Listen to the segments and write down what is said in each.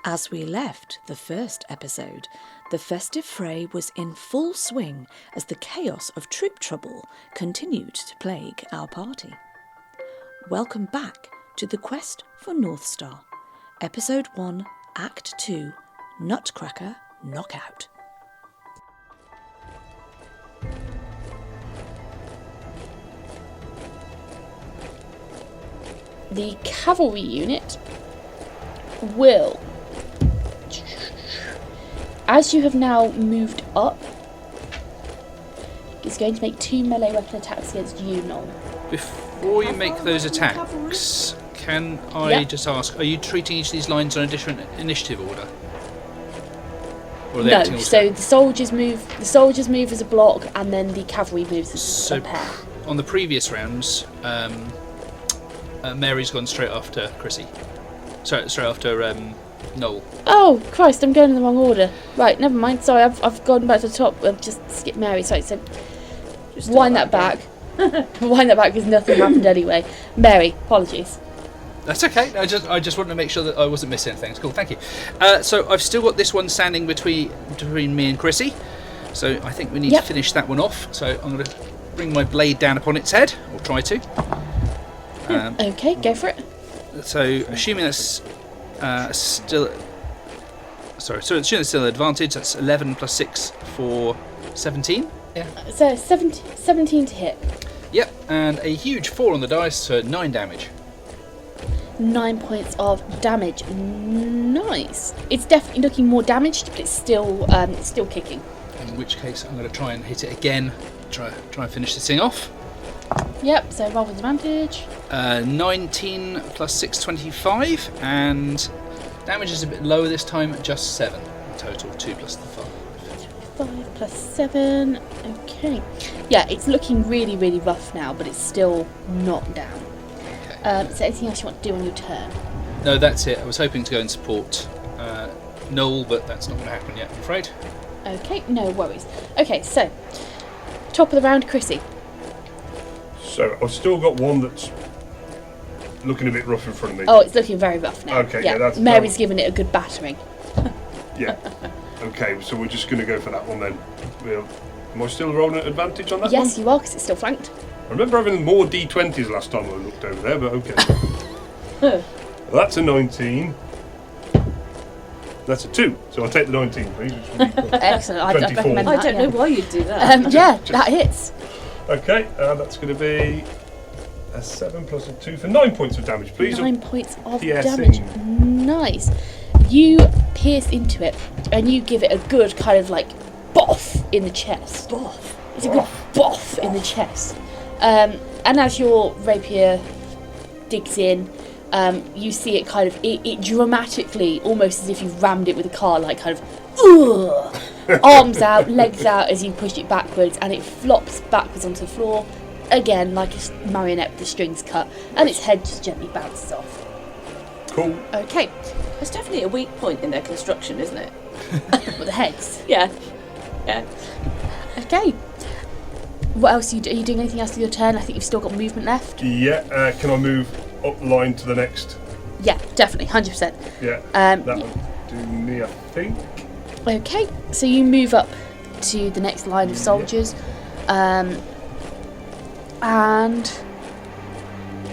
As we left the first episode, the festive fray was in full swing as the chaos of troop trouble continued to plague our party. Welcome back to the quest for NORTHSTAR, Episode 1, Act 2, Nutcracker Knockout. The cavalry unit will, as you have now moved up, is going to make 2 melee weapon attacks against you, Noel. Before you make those attacks, can I just ask, are you treating each of these lines on a different initiative order? Or are they acting No, all so together? the soldiers move as a block, and then the cavalry moves as a pair. On the previous rounds, Mary's gone straight after Chrissy. Sorry, straight after Noel. Oh Christ, I'm going in the wrong order. Right, never mind. Sorry, I've gone back to the top. I've just skipped Mary. Sorry, so just wind that back. Wind that back because nothing happened anyway. Mary, apologies. That's okay. I just wanted to make sure that I wasn't missing anything. It's cool, thank you. So I've still got this one standing between me and Chrissy. So I think we need to finish that one off. So I'm going to bring my blade down upon its head, or try to. Okay, go for it. So assuming that's still... Sorry, so assuming it's still an advantage, that's 11 plus 6 for 17. Yeah. So 17 to hit. Yep, and a huge 4 on the dice for 9 damage. 9 points of damage. Nice. It's definitely looking more damaged, but it's still kicking. In which case, I'm going to try and hit it again. Try and finish this thing off. Yep. So roll with advantage. 19 plus 6, 25, and damage is a bit lower this time, just 7 in total. 2 plus the 5. 5 plus 7. Okay. Yeah, it's looking really, really rough now, but it's still not down. Okay. Is there anything else you want to do on your turn? No, that's it. I was hoping to go and support Noel, but that's not going to happen yet, I'm afraid. Okay, no worries. Okay, so top of the round, Chrissy. So I've still got one that's looking a bit rough in front of me. Oh, it's looking very rough now. Okay, yeah, that's... Mary's given it a good battering. Yeah. Okay, so we're just going to go for that one then. Am I still rolling at advantage on that one? Yes, you are, because it's still flanked. I remember having more D20s last time I looked over there, but okay. Well, that's a 19. That's a 2, so I'll take the 19, please. Excellent, I'd 24. recommend I that. don't know why you'd do that. That hits. Okay, that's going to be a 7 plus a 2 for 9 points of damage, please. 9 points of Piercing. damage. Nice. You pierce into it, and you give it a good kind of like boff in the chest. Boff. It's a good boff in the chest. And as your rapier digs in, you see it kind of, it dramatically, almost as if you've rammed it with a car, like kind of, arms out, legs out as you push it backwards, and it flops backwards onto the floor, again, like a marionette with the strings cut, and its head just gently bounces off. Cool. Okay. There's definitely a weak point in their construction, isn't it? With the heads. Yeah. Okay. What else are you doing? Anything else with your turn? I think you've still got movement left. Yeah, can I move up the line to the next? Yeah, definitely, 100%. Yeah, that will do me, I think. Okay, so you move up to the next line of soldiers, and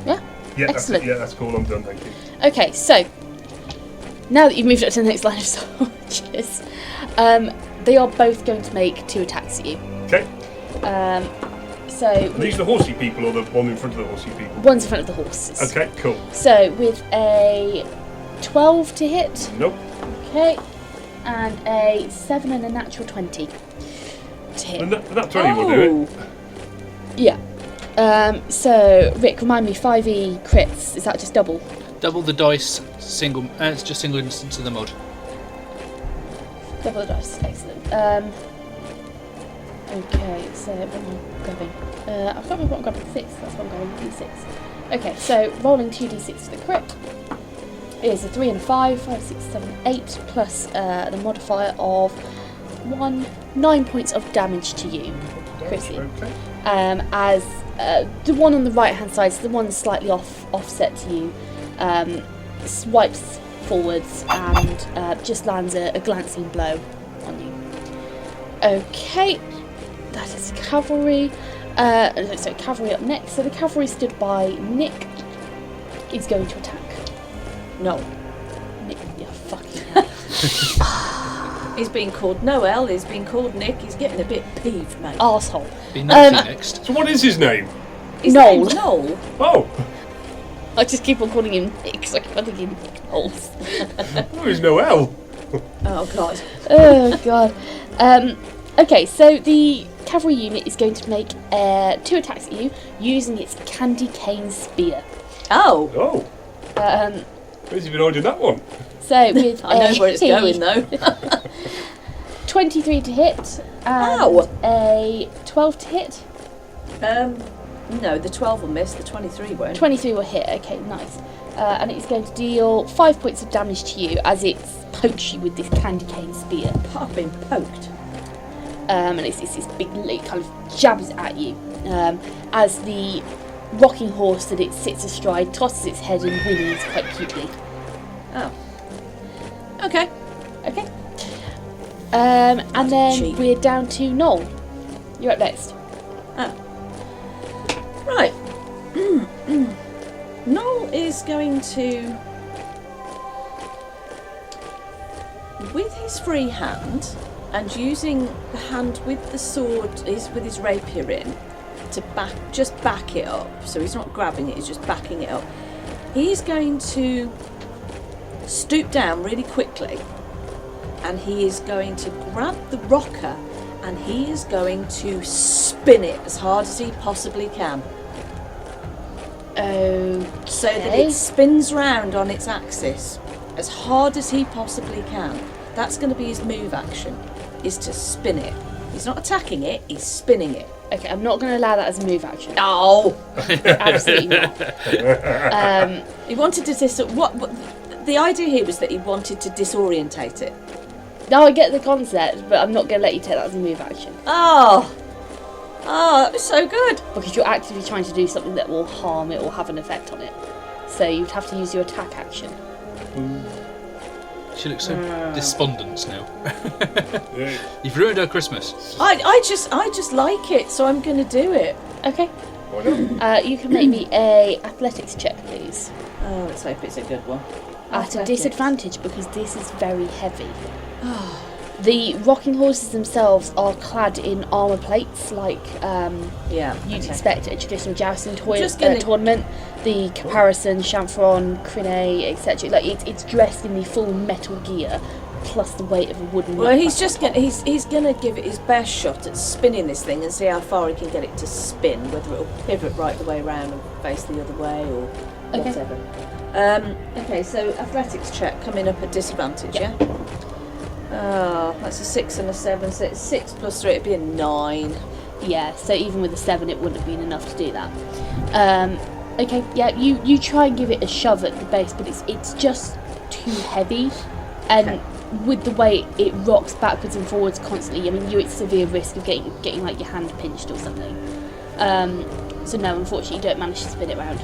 yeah, excellent. That's cool. I'm done. Thank you. Okay, so now that you've moved up to the next line of soldiers, they are both going to make 2 attacks at you. Okay. So Are these the horsey people or the one in front of the horsey people? One's in front of the horses. Okay, cool. So with a 12 to hit. Nope. Okay. And a 7 and a natural 20 to hit. And that 20 will do it. Yeah. So Rick, remind me, 5e crits, is that just double? Double the dice, single. It's just single instance of the mod. Double the dice, excellent. Okay, so what am I grabbing? I can't remember what I'm grabbing, 6, that's what I'm going, d6. Okay, so rolling 2d6 for the crit is a 3 and a 5, 5, 6, 7, 8, plus the modifier of 9 points of damage to you, Chrissy. Okay. As the one on the right hand side, so the one slightly offset to you, swipes forwards and just lands a glancing blow on you. Okay, that is cavalry. So cavalry up next. So the cavalry stood by Nick is going to attack. No. Nick, you fucking hell. He's being called Noel, he's being called Nick, he's getting a bit peeved, mate. Arsehole. Be naughty next. So what is his name? His Noel. name's Noel. Oh, I just keep on calling him Nick because I keep on thinking Nichols. oh, he's Noel. Oh, God. Oh, God. Okay, so the cavalry unit is going to make 2 attacks at you using its candy cane spear. Oh. Oh, where's he been holding that one? So with I know where it's going, though. 23 to hit and Ow. a 12 to hit. No, the 12 will miss, the 23 won't. 23 will hit, okay, nice. And it's going to deal 5 points of damage to you as it pokes you with this candy cane spear. I've been poked. And it's this big, it kind of jabs at you as the rocking horse that it sits astride tosses its head and whinnies quite cutely. Oh. Okay. Okay. And then cheap. we're down to Noel. You're up next. Oh. Right. Noel is going to, with his free hand, and using the hand with the sword, with his rapier in, to just back it up. So he's not grabbing it, he's just backing it up. He's going to stoop down really quickly, and he is going to grab the rocker, and he is going to spin it as hard as he possibly can. Okay. So that it spins round on its axis as hard as he possibly can. That's going to be his move action, is to spin it. He's not attacking it, he's spinning it. Okay, I'm not going to allow that as a move action. Oh! Absolutely not. He wanted to what the idea here was that he wanted to disorientate it. No, I get the concept, but I'm not going to let you take that as a move action. Oh, that was so good. Because you're actively trying to do something that will harm it or have an effect on it. So you'd have to use your attack action. She looks so despondent now. Yeah. You've ruined her Christmas. I just like it, so I'm going to do it. Okay. Why not? You can make me a athletics check, please. Oh, let's hope it's a good one. At a Athletics. disadvantage because this is very heavy. The rocking horses themselves are clad in armour plates like Yeah. you'd okay. expect at a traditional jousting Just gonna- tournament. The caparison, chamfron, crine, etc. Like it's dressed in the full metal gear plus the weight of a wooden. Well, he's nutcracker. just he's gonna give it his best shot at spinning this thing and see how far he can get it to spin, whether it'll pivot right the way around and face the other way or Okay. whatever. Okay, so athletics check coming up at disadvantage, yeah? Oh, that's a 6 and a 7, so it's 6 plus 3, it'd be a 9. Yeah, so even with a 7 it wouldn't have been enough to do that. Okay, yeah, you try and give it a shove at the base, but it's just too heavy, and Okay. with the way it rocks backwards and forwards constantly, I mean, you're at severe risk of getting like your hand pinched or something. So no, unfortunately, you don't manage to spin it round.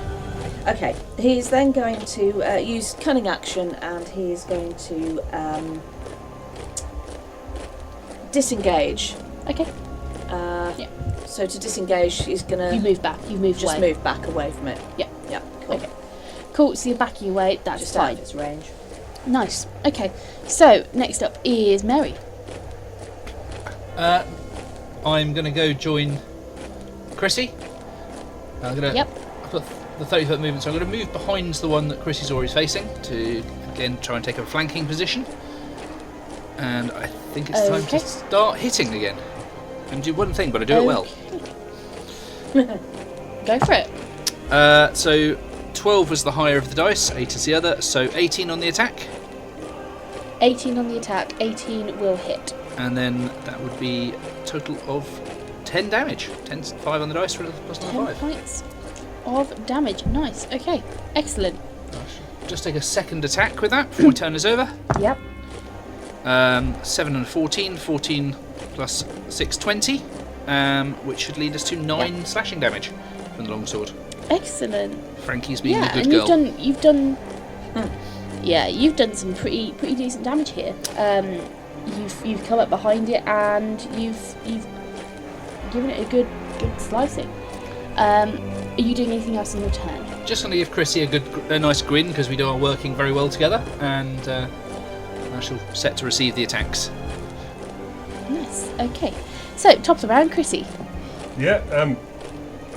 Okay, he's then going to use cunning action, and he's going to disengage. Okay, yeah. So to disengage, he's gonna You move back. You move just away. move back away from it. Yeah. Yeah, cool. Okay. Cool. So you're backing away. That's Just out fine. of its range. Nice. Okay. So next up is Mary. I'm going to go join Chrissy. I'm going to. Yep. I've got the 30-foot movement, so I'm going to move behind the one that Chrissy's already facing to again try and take a flanking position. And I think it's time Okay. to start hitting again. And do one thing, but I do it well. Go for it. So 12 was the higher of the dice, 8 is the other, so 18 on the attack. 18 on the attack. 18 will hit. And then that would be a total of 10 damage. 5 on the dice for plus 10 another 5. points of damage. Nice. Okay. Excellent. Just take a second attack with that before my turn is over. Yep. 7 and 14. 14 plus 6, 20. Which should lead us to 9 slashing damage from the longsword. Excellent. Frankie's being Yeah, a good and girl. you've done Yeah, you've done some pretty decent damage here. You've come up behind it and you've given it a good slicing. Are you doing anything else in your turn? Just going to give Chrissy a nice grin because we are working very well together, and I shall set to receive the attacks. Nice. Okay. So top of the round, Chrissy. Yeah, I'm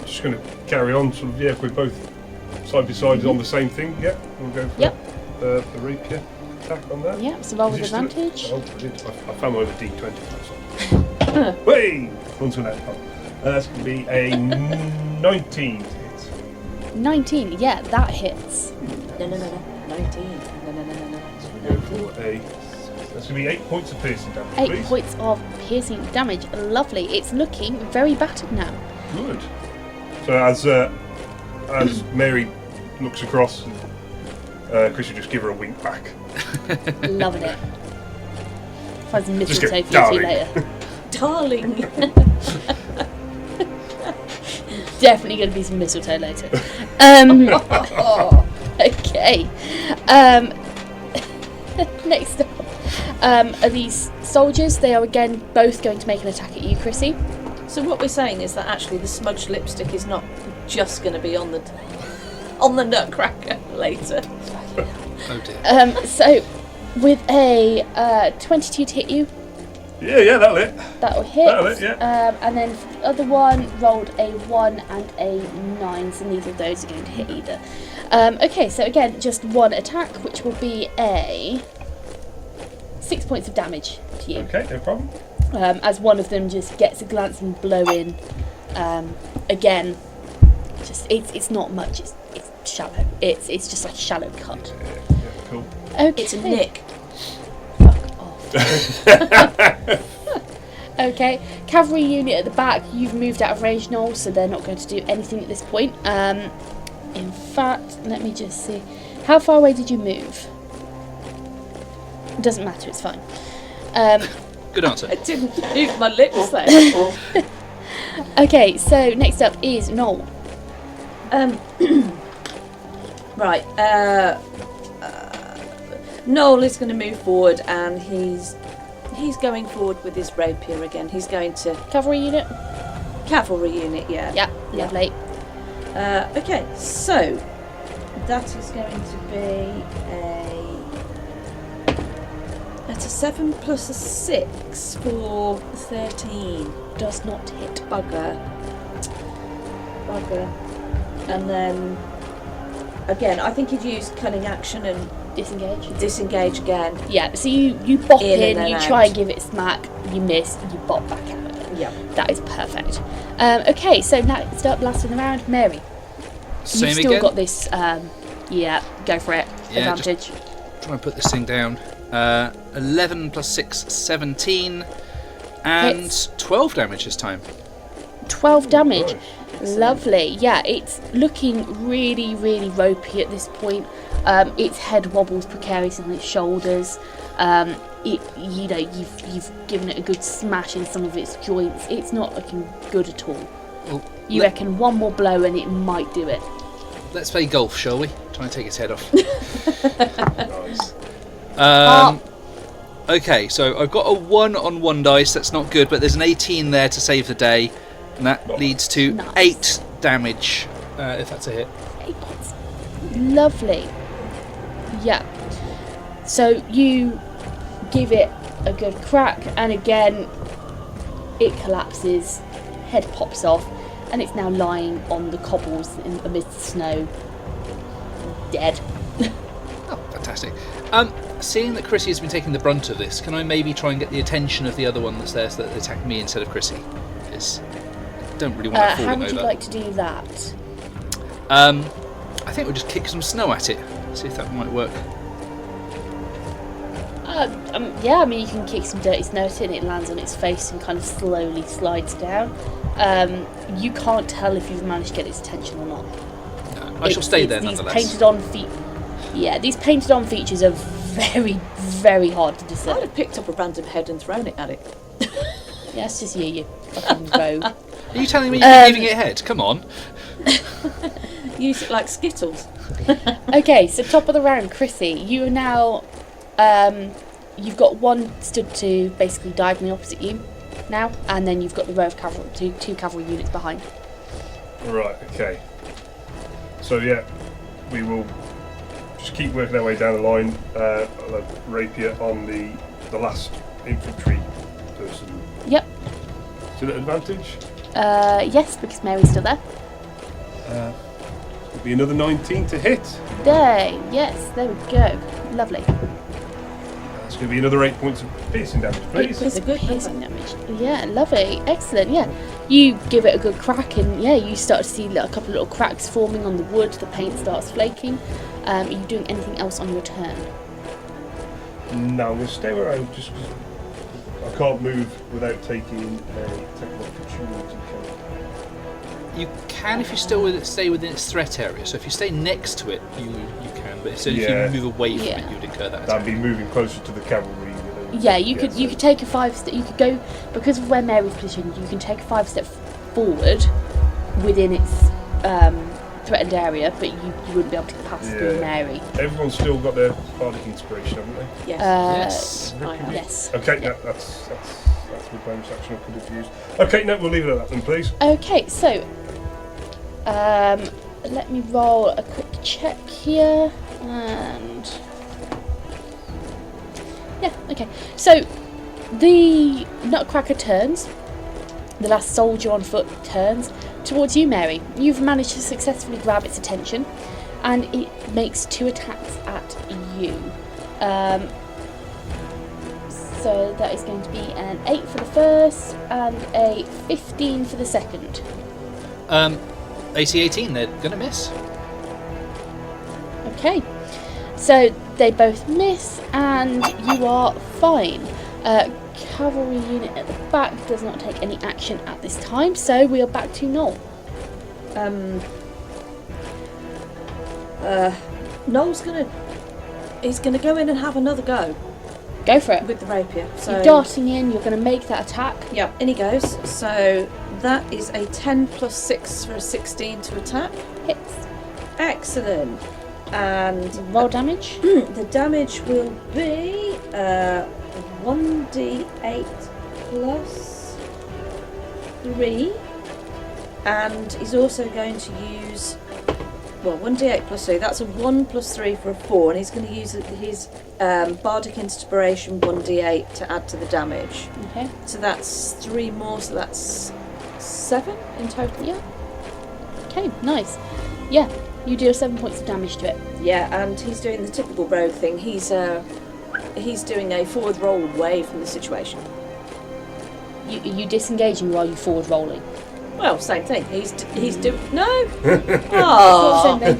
just going to carry on. Sort of, yeah, if we're both side by side on the same thing. Yeah, we'll go for the rapier attack on that. Yeah, so roll with advantage. I found my other D20. Whey! Onto that one. That's going to be a 19 to hit. 19, yeah, that hits. No. 19. No. So we go for that's going to be 8 points of piercing damage, 8 please. points of piercing damage. Lovely. It's looking very battered now. Good. So as Mary looks across, Chris will just give her a wink back. Loving it. Find some Just mistletoe go, for you later. Darling. Definitely going to be some mistletoe later. Okay. Next up are these soldiers. They are again both going to make an attack at you, Chrissy. So what we're saying is that actually the smudged lipstick is not just going to be on the Nutcracker later. Oh dear. So with a 22 to hit you, Yeah, that'll hit. that'll hit. That'll hit, yeah. And then for the other one rolled a 1 and a 9, so neither of those are going to hit either. Okay, so again, just one attack, which will be a 6 points of damage to you. Okay, no problem. As one of them just gets a glancing blow in. Again, just it's not much. It's shallow. It's just like a shallow cut. Yeah, cool. Okay. It's a nick. Fuck off. Okay, cavalry unit at the back. You've moved out of range, Noel, so they're not going to do anything at this point. In fact, let me just see. How far away did you move? Doesn't matter. It's fine. Good answer. I didn't move my lips there. Okay, so next up is Noel. Right. Noel is going to move forward, and he's going forward with his rapier again. He's going to Cavalry unit? cavalry unit. Yeah. Yeah, lovely. Okay. So that is going to be that's a 7 plus a 6 for 13. Does not hit. Bugger. And then again, I think he'd use cunning action and disengage again. Yeah, so you bop In in, and you then try out. and give it a smack, you miss, you bop back out again. Yeah. That is perfect. Okay, so next up, last in the round, Mary. Same You've still again. got this, yeah, go for it, Yeah, advantage. Try and put this thing down. 11 plus 6, 17. And Hits. 12 damage this time. 12 damage. Nice. Lovely. Yeah, it's looking really, really ropey at this point. Its head wobbles precariously on its shoulders. You've given it a good smash in some of its joints. It's not looking good at all. Well, You reckon one more blow and it might do it? let's play golf, shall we? Try and take its head off. Nice. Okay, so I've got a 1 on 1 dice. That's not good, but there's an 18 there to save the day. And that leads to Nice. 8 damage, if that's a hit. 8 points. Lovely. Yeah. So you give it a good crack, and again, it collapses, head pops off, and it's now lying on the cobbles amidst the snow, dead. Oh, fantastic. Seeing that Chrissy has been taking the brunt of this, can I maybe try and get the attention of the other one that's there so that they attack me instead of Chrissy? Because I don't really want to fall How him would over. you like to do that? I think we'll just kick some snow at it. See if that might work. Yeah, I mean, you can kick some dirty snow at it and it lands on its face and kind of slowly slides down. You can't tell if you've managed to get its attention or not. No, I shall stay there these nonetheless. These painted on features are very, very hard to I'd discern. have picked up a random head and thrown it at it. Yeah, it's just you fucking rogue. Are you telling me you're giving it a head? Come on. Use it like Skittles. Okay, so top of the round, Chrissy. You are now, you've got one stood to basically diagonally opposite you now, and then you've got the row of cavalry, two cavalry units behind. Right, okay. So yeah, we will just keep working our way down the line. I'll have rapier on the last infantry person. Yep. Still at advantage? Yes, because Mary's still there. It'll be another 19 to hit. There, yes, there we go. Lovely. That's going to be another 8 points of piercing damage, please. It's a good piercing damage. Yeah, lovely, excellent. Yeah, you give it a good crack, and yeah, you start to see a couple of little cracks forming on the wood. The paint starts flaking. Are you doing anything else on your turn? No, I'm going to stay where I am just because I can't move without taking an opportunity. You can if you still stay within its threat area. So if you stay next to it, you can. But so if you move away from it, you'd incur that attack. That'd be moving closer to the cavalry. Yeah, you could take a 5 step. You could go because of where Mary's positioned. You can take a 5 step forward within its threatened area, but you wouldn't be able to get past through Mary. Everyone's still got their bardic inspiration, haven't they? Yes. Yes. I have. Yes. Okay, no, that's the bonus action I could have used. Okay, no, we'll leave it at that then, please. Okay, so let me roll a quick check here, and yeah, okay. So the Nutcracker turns. The last soldier on foot turns towards you, Mary. You've managed to successfully grab its attention, and it makes 2 attacks at you. So that is going to be an 8 for the first and a 15 for the second. AC 18, they're going to miss. Okay, so they both miss, and you are fine. Cavalry unit at the back does not take any action at this time, so we are back to Noel. Noel's he's gonna go in and have another go Go for it. with the rapier. So You're darting in, you're going to make that attack. yeah, in he goes. So that is a 10 plus 6 for a 16 to attack. Hits. Excellent. And Roll damage. the damage will be 1d8 plus 3, and he's also going to use 1d8 plus 3. That's a 1 plus 3 for a 4, and he's going to use his bardic inspiration 1d8 to add to the damage. Okay. So that's 3 more, so that's 7 in total. Yeah. Okay, nice. Yeah, you deal 7 points of damage to it. Yeah, and he's doing the typical rogue thing. He's doing a forward roll away from the situation. You disengaging while you forward rolling. Well, same thing. He's doing no. Same Oh. thing.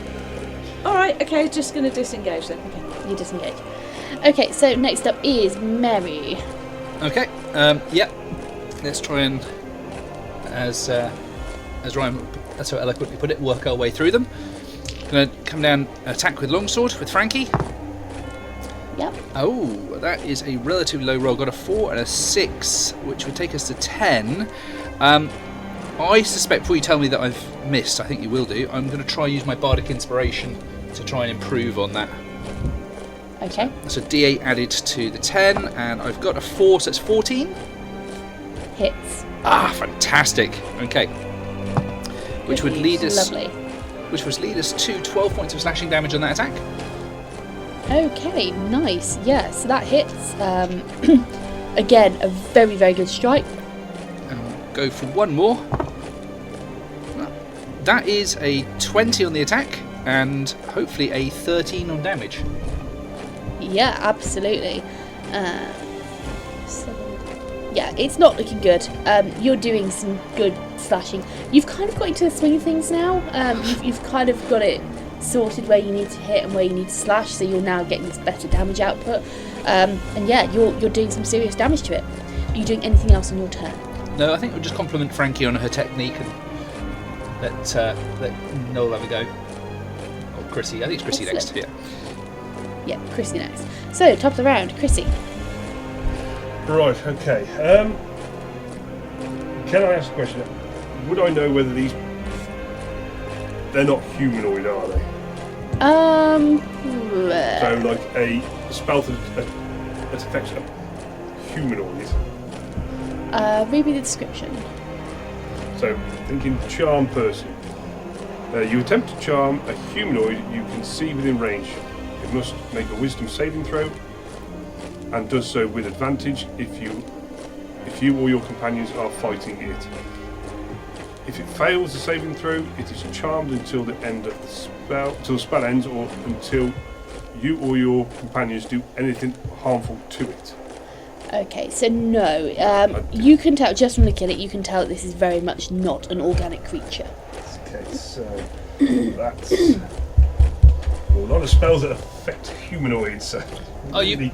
All right. Okay. Just gonna disengage then. Okay, you disengage. Okay, so next up is Mary. Okay. Yep. Let's try and, as Ryan so eloquently put it, work our way through them. Gonna come down, attack with longsword with Frankie. Yep. Oh, that is a relatively low roll. Got a 4 and a 6, which would take us to 10. I suspect, before you tell me that I've missed, I think you will do, I'm going to try and use my bardic inspiration to try and improve on that. Okay. So D8 added to the 10, and I've got a 4, so it's 14. Hits. Ah, fantastic. Okay. Which would lead us. Lovely. Which would lead us to 12 points of slashing damage on that attack. Okay, nice. Yeah, so that hits. Again, a very, very good strike. Go for one more. That is a 20 on the attack, and hopefully a 13 on damage. Yeah, absolutely. Yeah, it's not looking good. You're doing some good slashing. You've kind of got into the swing of things now. You've kind of got it sorted where you need to hit and where you need to slash, so you're now getting this better damage output. And yeah, you're doing some serious damage to it. Are you doing anything else on your turn? No, I think we'll just compliment Frankie on her technique and let Noel have a go. Or Chrissy. I think it's Chrissy next. Excellent. Yeah. Yeah, Chrissy next. So, top of the round, Chrissy. Right, okay. Can I ask a question? Would I know whether these... They're not humanoid, are they? So like a spell that affects a humanoid. Read me the description. So thinking charm person. You attempt to charm a humanoid you can see within range. It must make a wisdom saving throw, and does so with advantage if you or your companions are fighting it. If it fails the saving throw, it is charmed until the end of the spell, until the spell ends, or until you or your companions do anything harmful to it. Okay, so no. You can tell, just from looking at it, you can tell that this is very much not an organic creature. Okay, so that's a lot of spells that affect humanoids. So Oh, you've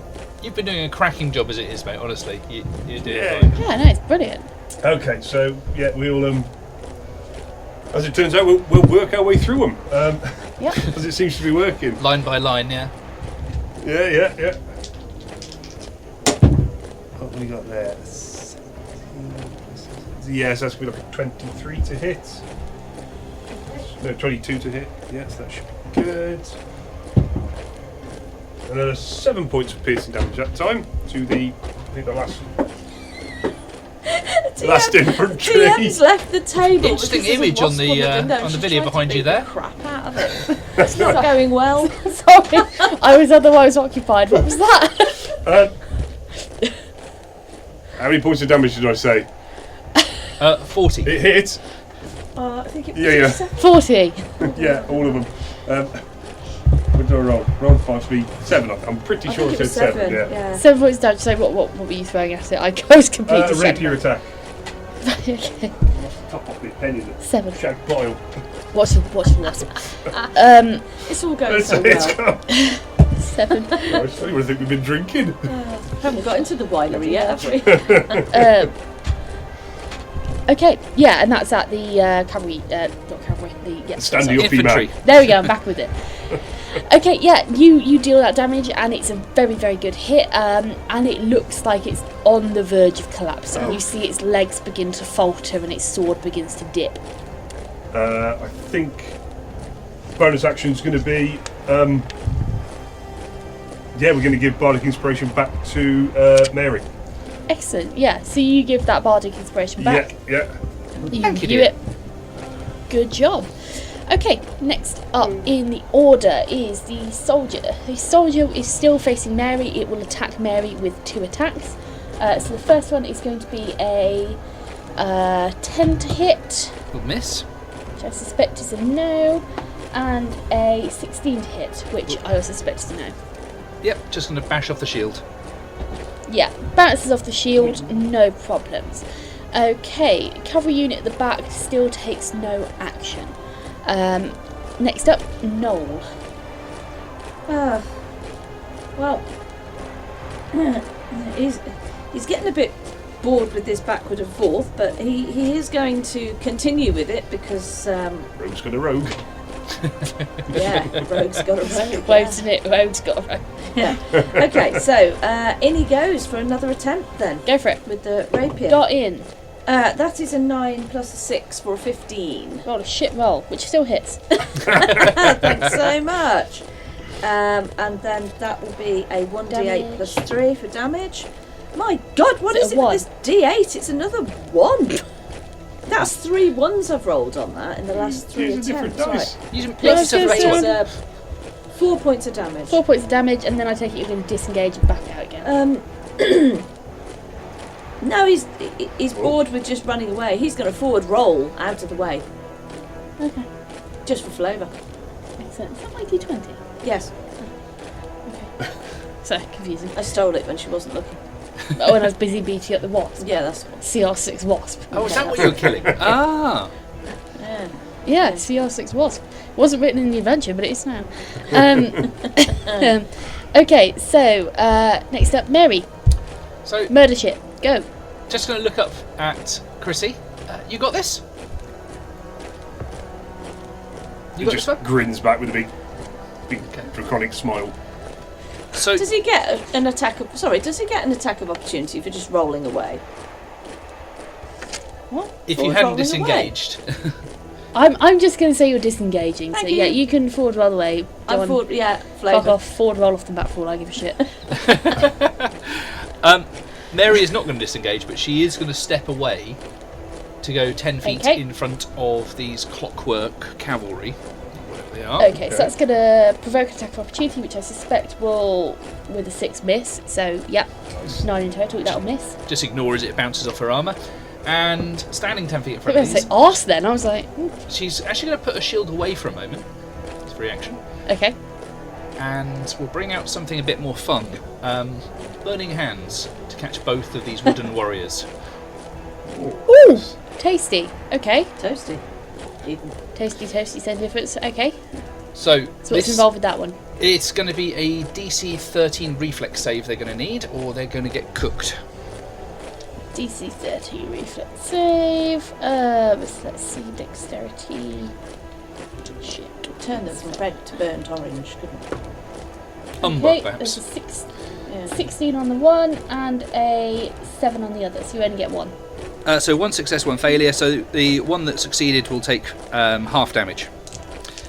been doing a cracking job as it is, mate. Honestly, you're doing Yeah. fine. Yeah, no, it's brilliant. Okay, so yeah, we'll as it turns out, we'll work our way through them. Yep. As it seems to be working. Line by line, yeah. Yeah. What have we got there? Yes, that's going to be like a 23 to hit. No, 22 to hit. Yes, that should be good. And then 7 points of piercing damage that time to the last infantry. DM's left the table. Interesting because there's a image on wasp the window and on the she video tried to behind you beat the there. Crap out of it. It's not going well. Sorry, I was otherwise occupied. What was that? How many points of damage did I say? 40. It hit. I think it was Yeah. 40. Yeah, all of them. What did I roll? Roll 5 speed 7. I'm pretty sure I said 7. Yeah. 7 points damage. So what were you throwing at it? I was completely Rapier attack. Okay. Top off this penny that 7. shag bile. Watch the wasp. It's all going It's so well. gone. 7. I just think we've been drinking. Haven't got into the winery yet, have we? Okay, yeah, and that's at the cavalry, not cavalry, the Standing up Infantry. man. There we go, I'm back with it. Okay, yeah, you deal that damage, and it's a very, very good hit, and it looks like it's on the verge of collapsing. You see its legs begin to falter, and its sword begins to dip. I think bonus action is going to be we're going to give Bardic Inspiration back to Mary. Excellent, yeah, so you give that Bardic Inspiration back. Yeah. You Thank you, review dear. it. Good job. Okay, next up in the order is the soldier. The soldier is still facing Mary. It will attack Mary with 2 attacks. So the first one is going to be a 10 to hit, Good miss. which I suspect is a no, and a 16 to hit, which I also suspect is a no. Yep, just going to bash off the shield. Yeah, bounces off the shield, no problems. Okay, cavalry unit at the back still takes no action. Next up, Noel. Well, he's getting a bit bored with this backward and forth, but he is going to continue with it because Rogue's got a rogue. Rogue's got a rogue. Wode's in it, Wode's got a rogue. Yeah. Okay, so in he goes for another attempt then Go for it. with the rapier. Got in. That is a 9 plus a 6 for a 15. Roll a shit roll, which still hits. Thanks so much. And then that will be a 1d8 Damage. plus 3 for damage. My God, what Is is it it a with this d8? It's another 1. That's 3 1s I've rolled on that in the last 3 Use a different attempts. dice. You didn't Yeah, place yourself so- right so- one. 4 points of damage. 4 points of damage, and then I take it you're going to disengage and back out again. No, he's bored with just running away. He's going to forward roll out of the way, Okay, just for flavour. excellent. Is that my d20? Yes, Okay. Sorry, confusing. I stole it when she wasn't looking. Oh, when I was busy beating up the wasp. Yeah, that's what. CR6 wasp. Oh, is that what you were killing? Ah. Yeah. Yeah, CR6 wasp. Wasn't written in the adventure, but it is now. Okay, so next up, Mary. So, Murder shit. Go. just going to look up at Chrissy. You got this? You He got just this one? grins back with a big draconic smile. So, Does he get an attack of? Sorry, does he get an attack of opportunity for just rolling away? What? if Or you hadn't rolling away? disengaged, I'm just going to say you're disengaging. Thank so yeah, you. you can forward roll away. Go on. Fuck Fuck off. Forward roll off the back for all I give a shit. Mary is not going to disengage, but she is going to step away to go 10 feet in front of these clockwork cavalry. Whatever they are. Okay, so that's going to provoke attack of opportunity, which I suspect will, with a 6 miss. So, yeah, 9 in total, that'll miss. Just ignore as it bounces off her armour. And standing 10 feet in I front of was going these, to say arse then. I was like, she's actually going to put her shield away for a moment. It's a free action. okay. And we'll bring out something a bit more fun. Burning hands to catch both of these wooden warriors. Ooh, tasty. Okay. Toasty. Even. Tasty, same difference. Okay. So what's involved with that one? It's going to be a DC 13 reflex save they're going to need, or they're going to get cooked. DC 30 reflex save. Let's see, dexterity. Shit. Turn them from red to burnt orange, couldn't it? Umber, There's perhaps. a 16 on the one and a 7 on the other, so you only get 1. So 1 success, 1 failure. So the one that succeeded will take half damage,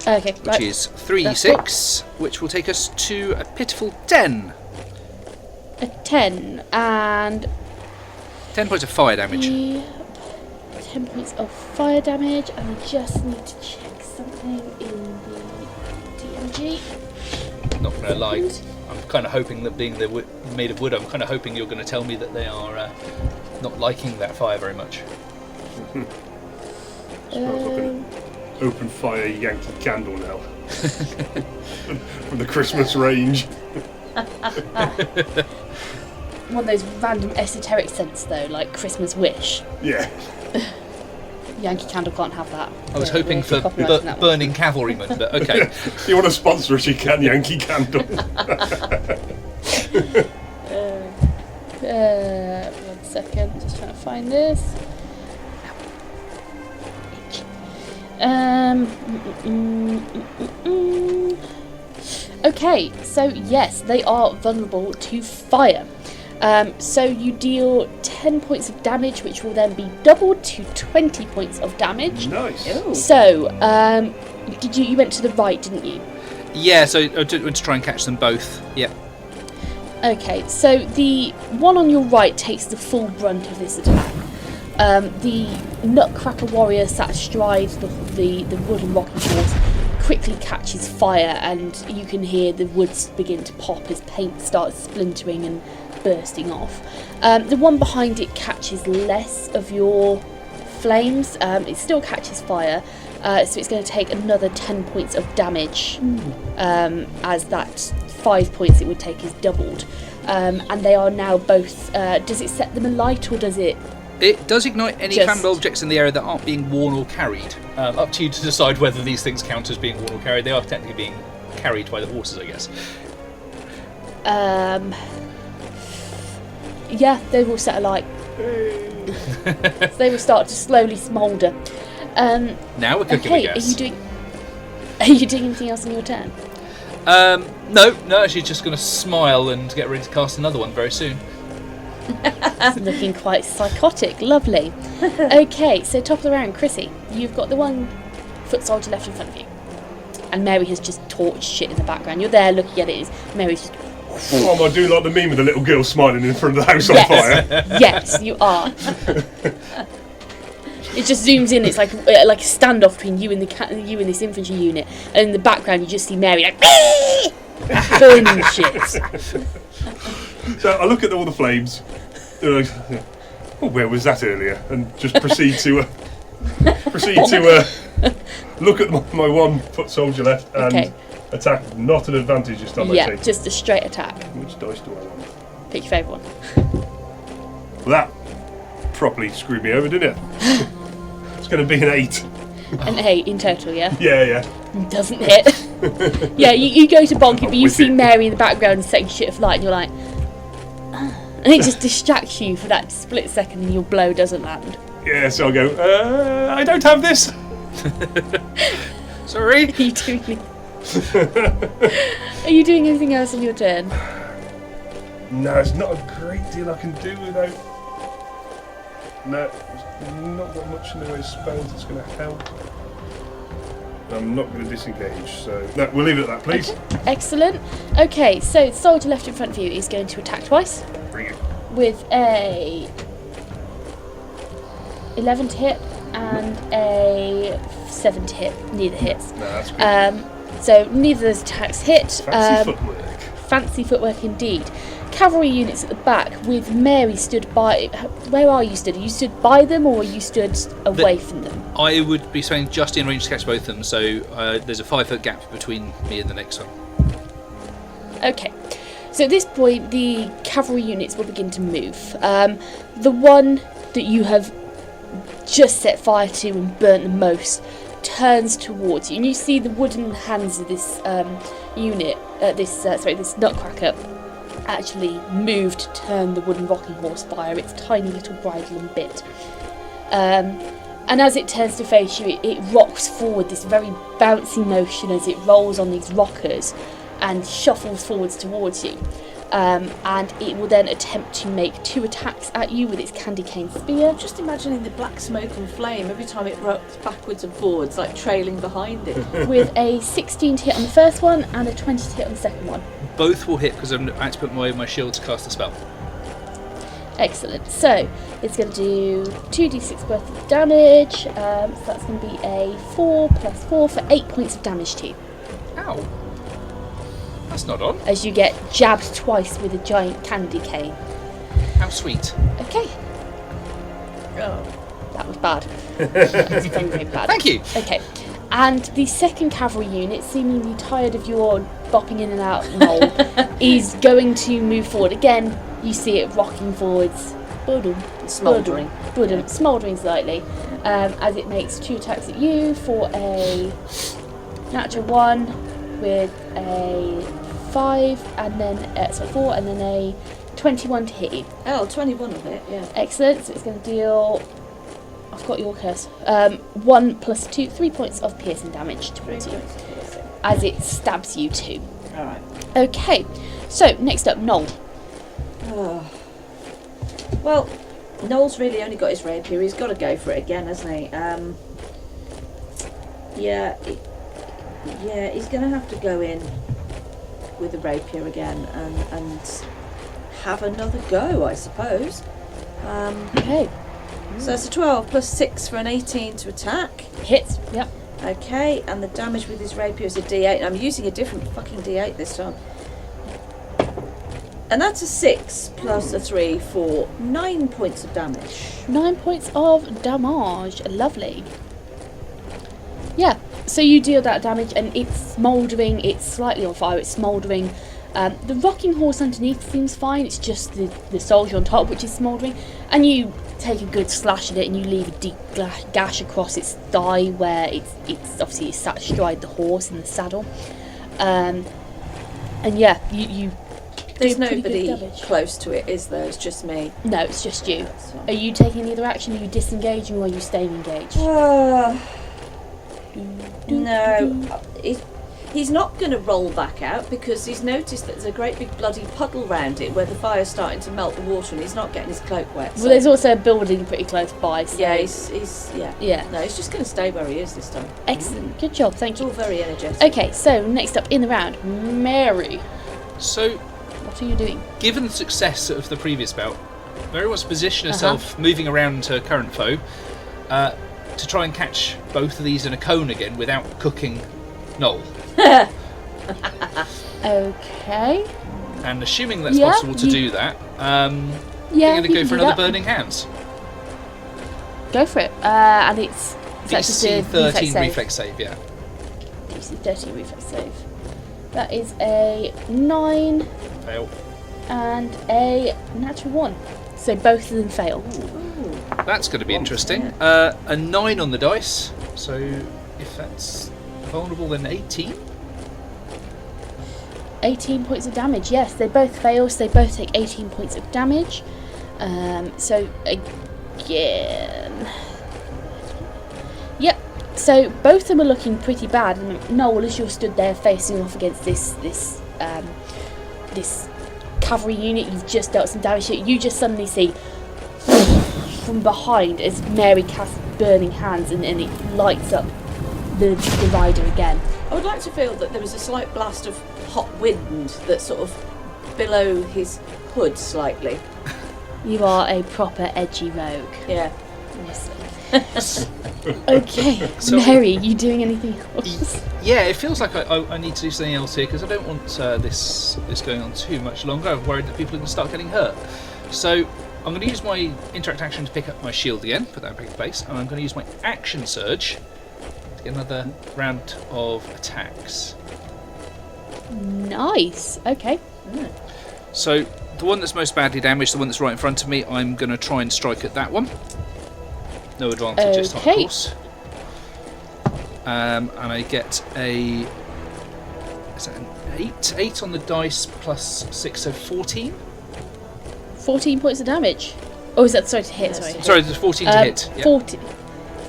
Okay, which right. is 3d6, which will take us to a pitiful 10. A 10 and 10 points of fire damage. 10 points of fire damage, and I just need to check something in the DMG. Not going to lie, I'm kind of hoping that being made of wood, I'm kind of hoping you're going to tell me that they are not liking that fire very much. Smells like an open fire Yankee candle now. From the Christmas range. One of those random esoteric scents, though, like Christmas wish. Yeah. Yankee Candle can't have that. I was Yeah, hoping we're for copyrighting that one. burning cavalrymen, but okay. If you want to sponsor us, you can, Yankee Candle. 1 second, just trying to find this. Okay, so yes, they are vulnerable to fire. So you deal 10 points of damage, which will then be doubled to 20 points of damage. Nice. Ooh. So, you went to the right, didn't you? Yeah, so I want to try and catch them both. Yep. Okay, so the one on your right takes the full brunt of this attack. The Nutcracker warrior sat astride the wooden rocking horse quickly catches fire, and you can hear the woods begin to pop as paint starts splintering and bursting off. The one behind it catches less of your flames. It still catches fire, so it's going to take another 10 points of damage, as that 5 points it would take is doubled. And they are now both... does it set them alight, or does it... It does ignite any Just- flammable objects in the area that aren't being worn or carried. Up to you to decide whether these things count as being worn or carried. They are technically being carried by the horses, I guess. Yeah, they will set alight. So they will start to slowly smoulder. Now we're cooking Okay, with gas. are you doing anything else on your turn? No, she's just going to smile and get ready to cast another one very soon. It's looking quite psychotic. Lovely. Okay, so top of the round, Chrissy. You've got the one foot soldier left in front of you. And Mary has just torched shit in the background. You're there looking at it. Mary's just... Oh, am I doing like the meme with the little girl smiling in front of the house on Yes. fire? Yes, you are. It just zooms in. It's like a standoff between you and this infantry unit, and in the background you just see Mary like burning shit. So I look at all the flames. And I, oh, where was that earlier? And just proceed to look at my 1 foot soldier left and Okay. attack. Not an advantage this time. I Yeah, take. just a straight attack. Which dice do I want? Pick your favourite one. Well, that properly screwed me over, didn't it? It's going to be an 8. An 8 in total, yeah? Yeah. Doesn't hit. Yeah, you go to bonk it, but you with see it. Mary in the background setting shit aflight, and you're like... And it just distracts you for that split second, and your blow doesn't land. Yeah, so I go, I don't have this. Sorry. Are you doing anything else on your turn? No, it's not a great deal I can do without... No, there's not got much in the way of spells that's going to help. I'm not going to disengage, so no, we'll leave it at that, please. Okay. Excellent. Okay, so the soldier left in front of you is going to attack twice Bring it. with a 11 to hit and a 7 to hit. Neither hits. No, that's good. So neither of those attacks hit. Fancy footwork. Fancy footwork indeed. Cavalry units at the back with Mary stood by. Where are you stood? Are you stood by them or are you stood away from them? I would be saying just in range to catch both of them, so there's a 5 foot gap between me and the next one. Okay. So at this point, the cavalry units will begin to move. The one that you have just set fire to and burnt the most turns towards you, and you see the wooden hands of this unit, this Nutcracker, actually move to turn the wooden rocking horse via its tiny little bridle and bit. And as it turns to face you, it rocks forward, this very bouncy motion as it rolls on these rockers and shuffles forwards towards you. And it will then attempt to make 2 attacks at you with its candy cane spear. Just imagining the black smoke and flame every time it rocks backwards and forwards, like trailing behind it. With a 16 to hit on the first one and a 20 to hit on the second one. Both will hit because I had to put my shield to cast the spell. Excellent. So it's going to do 2d6 worth of damage. So that's going to be a 4 plus 4 for 8 points of damage to you. Ow. That's not on. As you get jabbed twice with a giant candy cane. How sweet. Okay. Oh. That was bad. That was very, very bad. Thank you. Okay. And the second cavalry unit, seemingly tired of your bopping in and out Noel, is going to move forward. Again, you see it rocking forwards. Smouldering. Smouldering slightly. As it makes 2 attacks at you for a natural 1 with a 5 and then 4 and then a 21 to hit you. Oh, 21 of it, yeah. Excellent. So it's going to deal. I've got your curse. 1 plus 2, 3 points of piercing damage towards you as it stabs you too. Alright. Okay. So next up, Noel. Oh. Well, Noel's really only got his rapier. He's got to go for it again, hasn't he? Yeah, he's going to have to go in with the rapier again and have another go, I suppose. Okay. So it's a 12 plus 6 for an 18 to attack. Hits. Yep. Okay, and the damage with his rapier is a d8. I'm using a different fucking d8 this time. And that's a 6 plus a 3 for 9 points of damage. 9 points of damage. Lovely. Yeah. So you deal that damage, and it's smouldering. It's slightly on fire. It's smouldering. The rocking horse underneath seems fine. It's just the soldier on top which is smouldering. And you take a good slash at it, and you leave a deep gash across its thigh where it's obviously sat astride the horse in the saddle. And yeah, you. There's nobody close to it, is there? It's just me. No, it's just you. Are you taking any other action? Are you disengaging, or are you staying engaged? No, he's not going to roll back out because he's noticed that there's a great big bloody puddle round it where the fire's starting to melt the water, and he's not getting his cloak wet. So. Well, there's also a building pretty close by. So. Yeah, he's Yeah. No, he's just going to stay where he is this time. Excellent, good job, thank It's you. all very energetic. Okay, so next up in the round, Mary. So, What are you doing? given the success of the previous bout, Mary wants to position herself moving around her current foe to try and catch both of these in a cone again without cooking Noel. Okay. And assuming that's Yeah, possible to do that, Yeah, we're going to you go can for do another that. Burning Hands. Go for it. And it's DC 13 reflex save, yeah. DC 13 reflex save. That is a 9 Fail. and a natural 1. So both of them fail. That's going to be interesting. A 9 on the dice, so if that's vulnerable, then 18. 18 points of damage, yes, they both fail, so they both take 18 points of damage. So again. Yep, so both of them are looking pretty bad. And Noel, as you're stood there facing off against this cavalry unit you've just dealt some damage to, you just suddenly see from behind as Mary casts Burning Hands and it lights up the rider again. I would like to feel that there was a slight blast of hot wind that sort of below his hood slightly. You are a proper edgy rogue. Yeah. Yes. Okay, So- Mary, you doing anything else? Yeah, it feels like I need to do something else here because I don't want this going on too much longer. I'm worried that people are going to start getting hurt. So I'm going to use my interact action to pick up my shield again, put that back in place, and I'm going to use my action surge to get another round of attacks. Nice. Okay. So the one that's most badly damaged, the one that's right in front of me, I'm going to try and strike at that one. No advantage this time, of Okay. course. And I get a... Is that an 8? 8 on the dice plus 6, so 14? 14 points of damage. Oh, is that sorry to hit? Yes. Sorry. Sorry, there's 14 to hit. Yeah.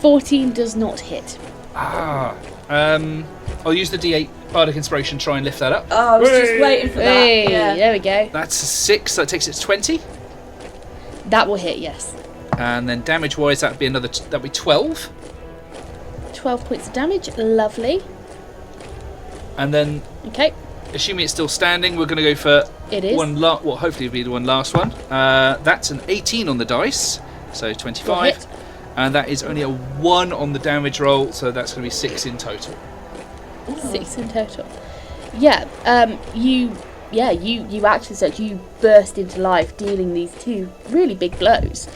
14 does not hit. I'll use the D8 Bardic Inspiration to try and lift that up. Oh, I was just waiting for Hey, that. Yeah. there we go. That's a 6, so that takes it to 20. That will hit, yes. And then damage-wise, that'd be another. That'd be 12. 12 points of damage. Lovely. And then, Okay, assuming it's still standing, we're going to go for it is. well, hopefully it'll be the one last one. That's an 18 on the dice, so Will 25. hit. And that is only a 1 on the damage roll, so that's going to be 6 in total. 6 in total. Yeah, you actually said you burst into life, dealing these 2 really big blows.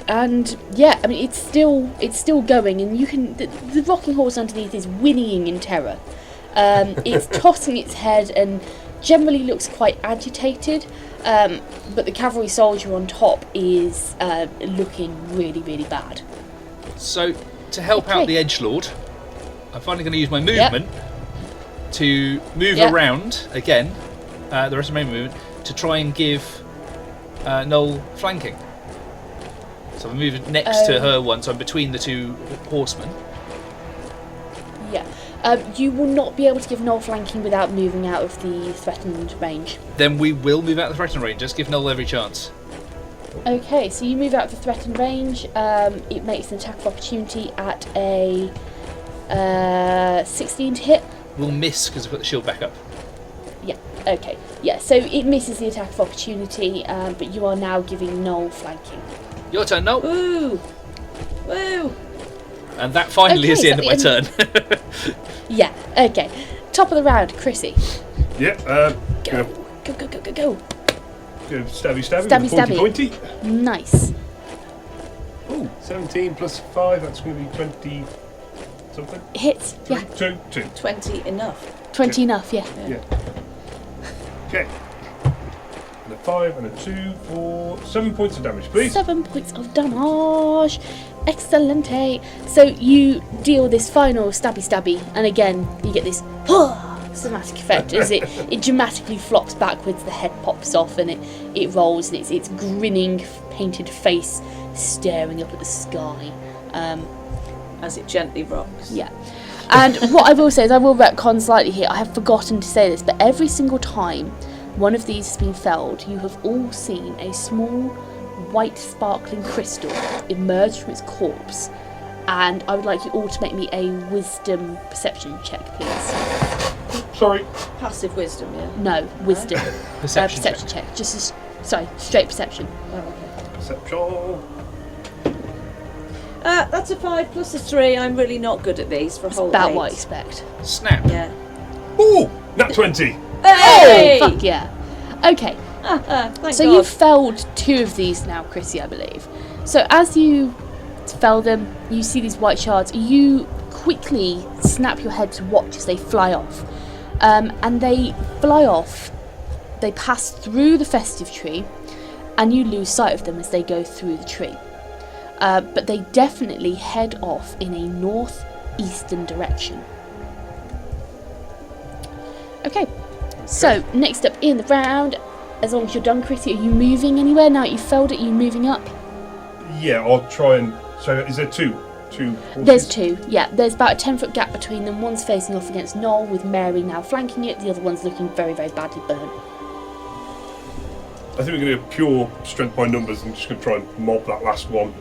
And yeah, I mean it's still going, and you can the rocking horse underneath is whinnying in terror. It's tossing its head and generally looks quite agitated. But the cavalry soldier on top is looking really, really bad. So, to help out Okay. the edgelord, I'm finally going to use my movement to move Yep. around again, the rest of my movement, to try and give Noel flanking. So I'm moving next to her one, so I'm between the 2 horsemen. Yeah. You will not be able to give Noel flanking without moving out of the threatened range. Then we will move out of the threatened range. Just give Noel every chance. Okay, so you move out of the threatened range. It makes an attack of opportunity at a 16 to hit. We'll miss because I've got the shield back up. Yeah, okay. Yeah, so it misses the attack of opportunity, but you are now giving Noel flanking. Your turn, Noel. Woo! Woo! And that finally Okay, is the so end of my turn. Yeah, okay. Top of the round, Chrissy. Yeah, Go. go, Go, go, go, go, go. go stabby, Stabby, stabby. pointy. Nice. Ooh, 17 plus 5, that's going to be 20 something. Hits, yeah. 2. 20 enough. 20 enough, yeah. Yeah. Okay. And a 5 and a 2 for 7 points of damage, please. 7 points of damage. Excellente. So you deal this final stabby, and again you get this cinematic effect as it dramatically flops backwards. The head pops off and it rolls, and it's grinning, painted face staring up at the sky. As it gently rocks. Yeah. And what I will say is, I will retcon slightly here. I have forgotten to say this, but every single time one of these has been felled, you have all seen a small white sparkling crystal emerge from its corpse. And I would like you all to make me a wisdom perception check, please. Sorry. Passive wisdom, yeah. No, wisdom. Perception check. Just straight perception. Oh, okay. Perception. That's a 5 plus a 3. I'm really not good at these for a whole About 8. what I expect. Snap. Yeah. Ooh, nat 20. Hey! Oh, fuck yeah. Okay. Thank So God. you've felled 2 of these now, Chrissy, I believe. So as you fell them, you see these white shards. You quickly snap your head to watch as they fly off. And they fly off. They pass through the festive tree, and you lose sight of them as they go through the tree. But they definitely head off in a northeastern direction. Okay. So next up in the round, as long as you're done, Chrissy, are you moving anywhere now that you've felled it? Are you moving up? Yeah, I'll try and... So, is there 2? 2 horses? There's 2, yeah. There's about a 10-foot gap between them. One's facing off against Noel, with Mary now flanking it. The other one's looking very, very badly burnt. I think we're going to pure strength by numbers and just going to try and mob that last one.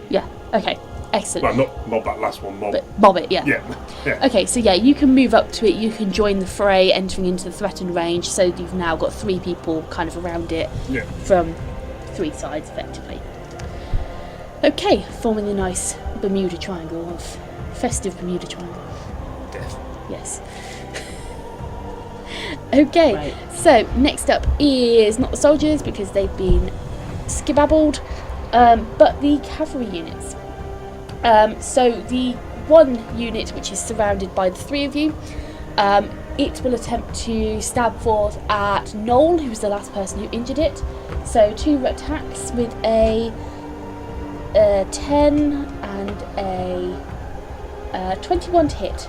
Yeah, okay. Excellent. Well, not that last one, mob. But mob it, yeah. Yeah. Okay, so yeah, you can move up to it, you can join the fray, entering into the threatened range, so you've now got 3 people kind of around it from 3 sides, effectively. Okay, forming a nice Bermuda Triangle of festive Bermuda Triangle. Death. Yes. Okay, Right. so next up is not the soldiers because they've been skibabbled, but the cavalry units. So the one unit which is surrounded by the 3 of you, it will attempt to stab forth at Noel, who was the last person who injured it. So 2 attacks with a 10 and a 21 to hit.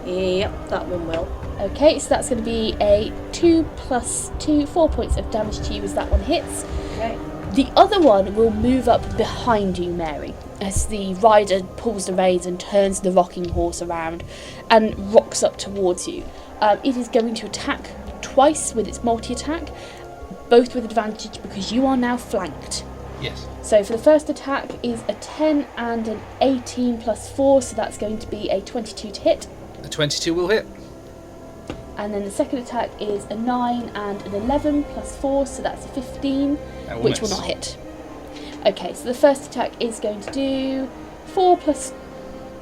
Yep, that one will. Okay, so that's going to be a 2 + 2, 4 points of damage to you as that one hits. Okay. The other one will move up behind you, Mary, as the rider pulls the reins and turns the rocking horse around and rocks up towards you. It is going to attack twice with its multi-attack, both with advantage because you are now flanked. Yes. So for the first attack is a 10 and an 18 + 4, so that's going to be a 22 to hit. A 22 will hit. And then the second attack is a 9 and an 11 + 4, so that's a 15, which will not hit. Okay, so the first attack is going to do 4 +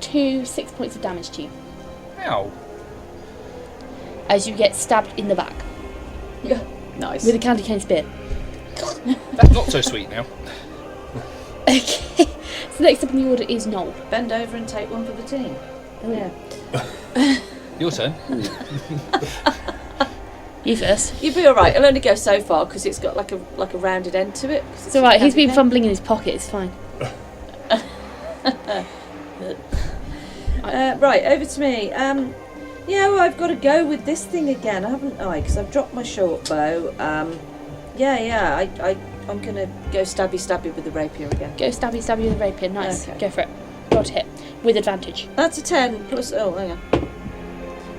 2, 6 points of damage to you Ow. as you get stabbed in the back Nice. with a candy cane spear. That's not so sweet now. Okay, so next up in the order is Noel. Bend over and take one for the team. Yeah. Your turn. You first. You'll be all right. It'll only go so far because it's got like a rounded end to it. It's alright, he's been fumbling in his pocket, it's fine. Right, over to me. Yeah, well, I've got to go with this thing again, haven't I? Because I've dropped my short bow. I'm going to go stabby with the rapier again. Go stabby with the rapier, nice. Okay. Go for it. Roll to hit. With advantage. That's a 10 plus... Oh, hang on.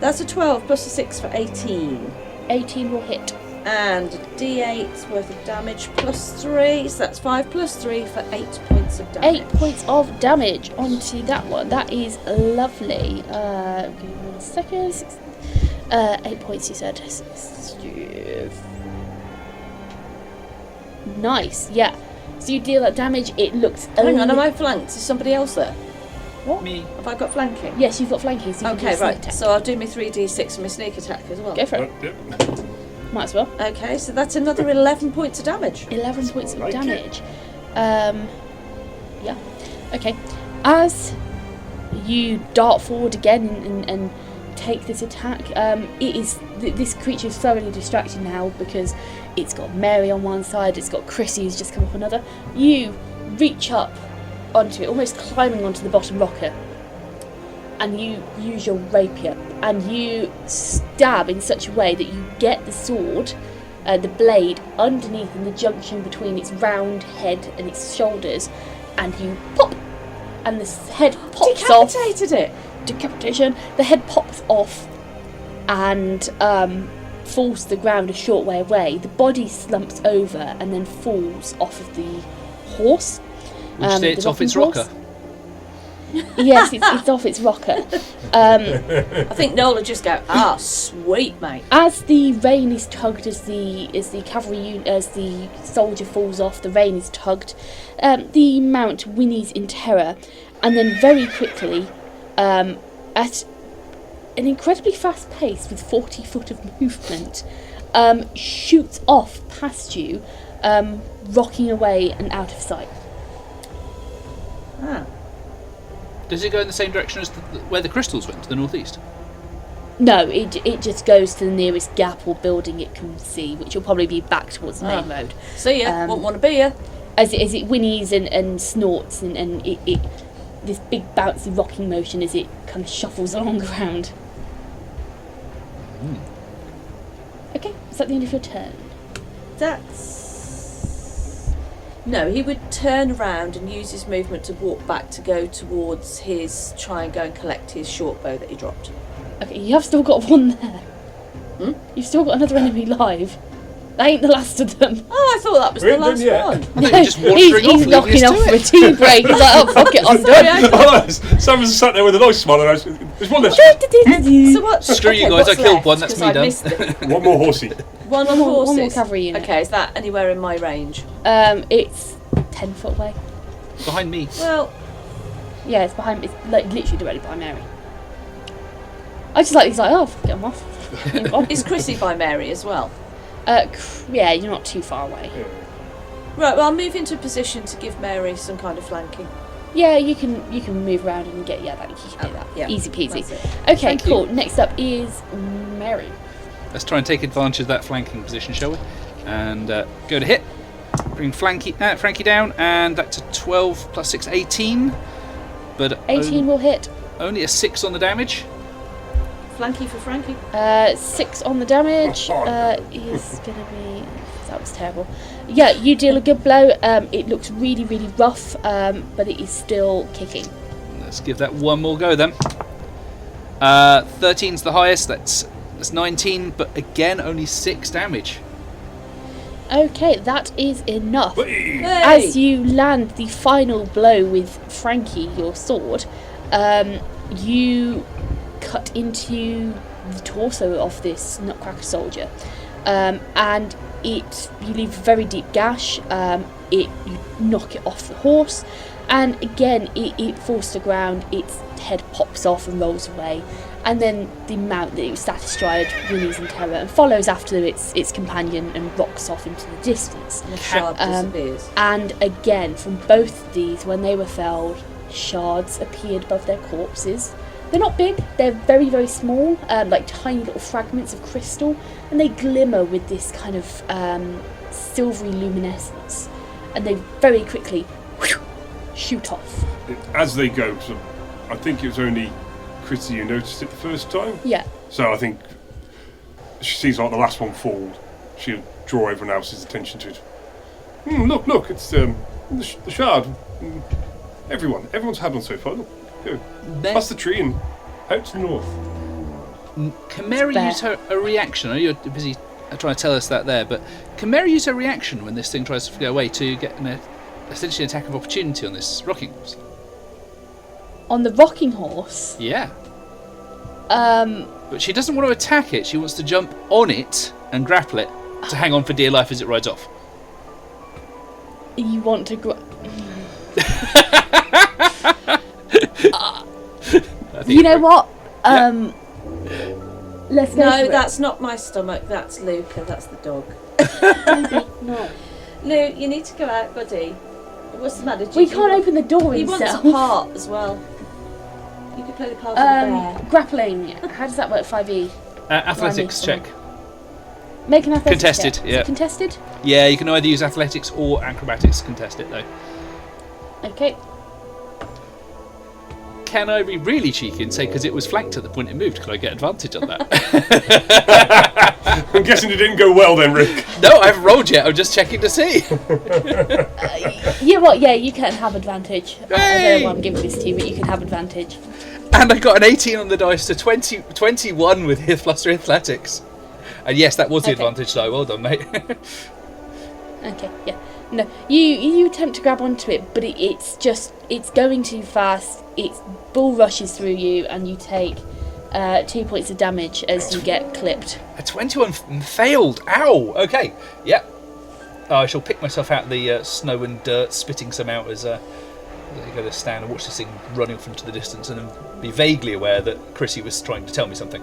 That's a 12 plus a 6 for 18. 18 will hit. And D8's worth of damage plus 3. So that's 5 plus 3 for 8 points of damage. 8 points of damage onto that one. That is lovely. Give me 1 second. 8 points, you said. Nice, yeah. So you deal that damage. It looks. Hang on, am I flanked? Is somebody else there? What? Me. Have I got flanking? Yes, you've got flanking. So you can do a Okay, sneak right. attack. So I'll do my 3d6 and my sneak attack as well. Go for it. Yep. Might as well. Okay, so that's another 11 points of damage. 11 points of like it. damage. Yeah. Okay. As you dart forward again and take this attack, this creature is thoroughly distracted now because it's got Mary on one side, it's got Chrissy who's just come up another. You reach up onto it, almost climbing onto the bottom rocker, and you use your rapier and you stab in such a way that you get the sword, the blade, underneath in the junction between its round head and its shoulders, and you pop, and the head pops off. Decapitated it! Decapitation. The head pops off and falls to the ground a short way away. The body slumps over and then falls off of the horse. Which states off its horse. rocker. Yes, it's off its rocker. I think Noel will just go, sweet, mate. As the rein is tugged, as the soldier falls off, the rein is tugged. The mount whinnies in terror, and then very quickly, at an incredibly fast pace with 40 foot of movement, shoots off past you, rocking away and out of sight. Ah. Does it go in the same direction as where the crystals went, to the northeast? No, it just goes to the nearest gap or building it can see, which will probably be back towards the main road. See ya, won't want to be ya. As it whinnies and snorts and it this big bouncy rocking motion as it kind of shuffles along the ground. Okay, is that the end of your turn? No, he would turn around and use his movement to walk back to go towards try and go and collect his short bow that he dropped. Okay, you have still got one there. You've still got another enemy live. That ain't the last of them. Oh, I thought that was the last one. They're just wandering He's off, knocking leaving us off to for a it. tea break. He's like, oh, fuck it, I'm done. Someone's sat there with a nice smile. And there's one less. So what? Screw you guys, I killed one, that's me done. One more horsey. One One more horses. cavalry unit. Okay, is that anywhere in my range? It's 10 foot away. Behind me. Well, Yeah, it's behind. It's like literally directly behind Mary. I just like he's like, oh, get him off. is Chrissy by Mary as well? Yeah, you're not too far away. Right, well, I'll move into a position to give Mary some kind of flanking. Yeah, you can move around and get that. You can do that. Yeah, Easy peasy. that's it. Okay, Thank cool. you. Next up is Mary. Let's try and take advantage of that flanking position, shall we? And go to hit. Bring Frankie down, and that's a 12 plus 6, 18. But 18 will hit. only a 6 on the damage. Flanky for Frankie. 6 on the damage is gonna be. That was terrible. Yeah, you deal a good blow. It looks really, really rough, but it is still kicking. Let's give that one more go then. 13's the highest. That's 19, but again only 6 damage. Okay, that is enough. Hey! As you land the final blow with Frankie, your sword, you cut into the torso of this Nutcracker soldier, and you leave a very deep gash. You knock it off the horse, and again it falls to the ground. Its head pops off and rolls away, and then the mount that it was sat astride whinnies in terror and follows after its companion and rocks off into the distance. And the shard disappears. And again, from both of these, when they were felled, shards appeared above their corpses. They're not big, they're very, very small, like tiny little fragments of crystal, and they glimmer with this kind of silvery luminescence. And they very quickly shoot off. As they go, so I think it was only Chrissy who noticed it the first time. Yeah. So I think she sees like the last one fall. She'll draw everyone else's attention to it. Look, it's the shard. Everyone's had one so far. Look, go past the tree and out to the north. Can Mary use a reaction? I know you're busy trying to tell us that there, but can Mary use a reaction when this thing tries to go away to get essentially an attack of opportunity on this rocking horse? On the rocking horse? Yeah. But she doesn't want to attack it. She wants to jump on it and grapple it to hang on for dear life as it rides off. You want to you know what? Let's go. No, that's not my stomach. That's Luca. That's the dog. No. Lou, you need to go out, buddy. What's the matter? We can't open the door He himself. wants a part as well. You could play the part of the bear. Grappling. How does that work? 5e. Athletics check. Make an athletics Contested, check. yeah. Is it contested? Yeah, you can either use athletics or acrobatics to contest it though. Okay. Can I be really cheeky and say because it was flanked at the point it moved, could I get advantage on that? I'm guessing it didn't go well then, Rick. No, I haven't rolled yet. I'm just checking to see. Yeah, you can have advantage. I don't Hey! know why I'm giving this to you, but you can have advantage. And I got an 18 on the dice to 21 with his plus 3 athletics. And yes, that was the Okay. advantage die. Well done, mate. Okay, yeah. No, you attempt to grab onto it, but it's going too fast. Its bull rushes through you, and you take 2 points of damage as you get clipped. A 21 failed. Ow. Okay. Yeah. I shall pick myself out of the snow and dirt, spitting some out as I go to stand and watch this thing running off into the distance, and then be vaguely aware that Chrissy was trying to tell me something.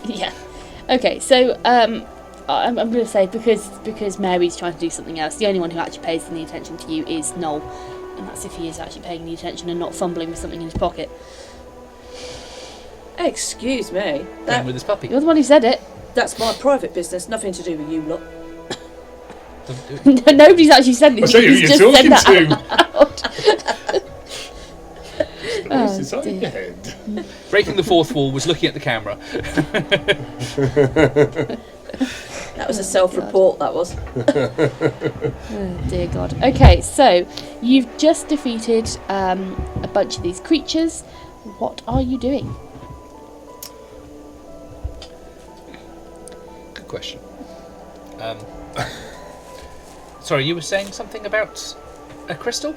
Yeah. Okay, so I'm going to say because Mary's trying to do something else, the only one who actually pays any attention to you is Noel, and that's if he is actually paying the attention and not fumbling with something in his pocket. Excuse me. Playing with his puppy. You're the one who said it. That's my private business. Nothing to do with you lot. Don't do it. Nobody's actually said this. I say, who He's you're just said talking that to? Oh, It's on dear. your head. Breaking the fourth wall was looking at the camera. That was a self-report, that was. Oh, dear God. Okay, so you've just defeated a bunch of these creatures. What are you doing? Good question. Sorry, you were saying something about a crystal?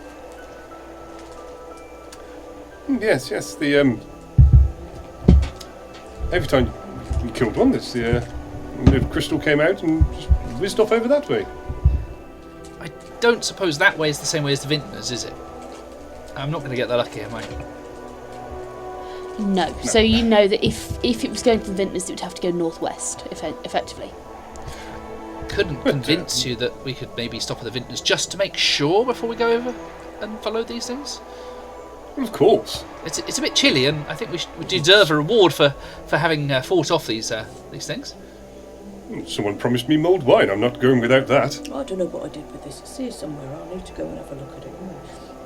Yes. The every time we killed one, the crystal came out and just whizzed off over that way. I don't suppose that way is the same way as the vintners, is it? I'm not going to get that lucky, am I? No. So you know that if it was going to the vintners, it would have to go northwest, effectively. Couldn't convince you that we could maybe stop at the vintners just to make sure before we go over and follow these things? Well, of course. It's a bit chilly, and I think we deserve a reward for having fought off these things. Someone promised me mulled wine. I'm not going without that. I don't know what I did with this. It's here somewhere. I need to go and have a look at it.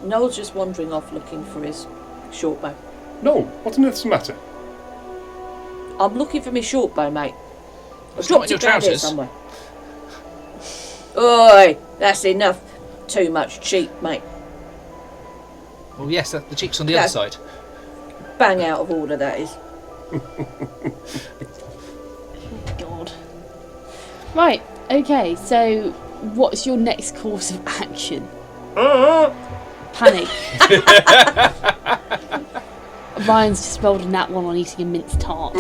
Noel's just wandering off looking for his short bow. No, what on earth's the matter? I'm looking for my short bow, mate. It's not in your down here trousers. somewhere. Oi, that's enough. Too much cheek, mate. Well, yes, the cheek's on the other side. Bang out of order, that is. God. Right. Okay. So, what's your next course of action? Panic. Ryan's just rolled a nat one on eating a minced tart.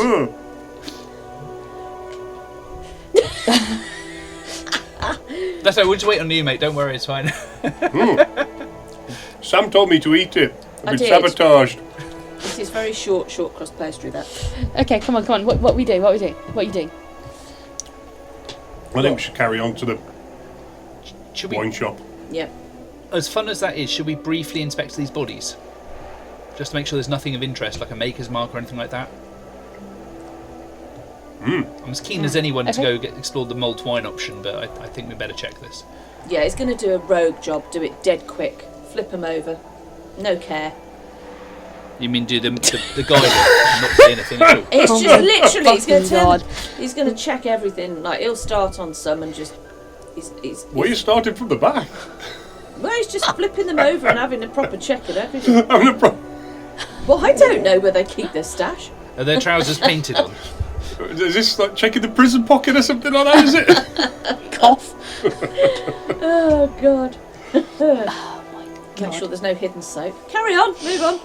That's right, we'll just wait on you, mate. Don't worry, it's fine. Sam told me to eat it. I've I been did. sabotaged. This is very short crust pastry, that. Okay, come on. What we do? What are you doing? I think we should carry on to the Should we, wine shop. Yep. as fun as that is, should we briefly inspect these bodies? Just to make sure there's nothing of interest, like a maker's mark or anything like that? I'm as keen as anyone to go explore the mulled wine option, but I think we better check this. Yeah, he's going to do a rogue job. Do it dead quick. Flip him over. No care. You mean do the guide and not see anything at all? It's just literally, God. he's going to check everything. Like, he'll start on some and just... Well, you started from the back. Well, he's just flipping them over and having a proper check at everything. Well, I don't know where they keep their stash. Are their trousers painted on? Is this like checking the prison pocket or something like that, is it? Cough. Oh, God. Oh my God. Make sure there's no hidden soap. Carry on, move on.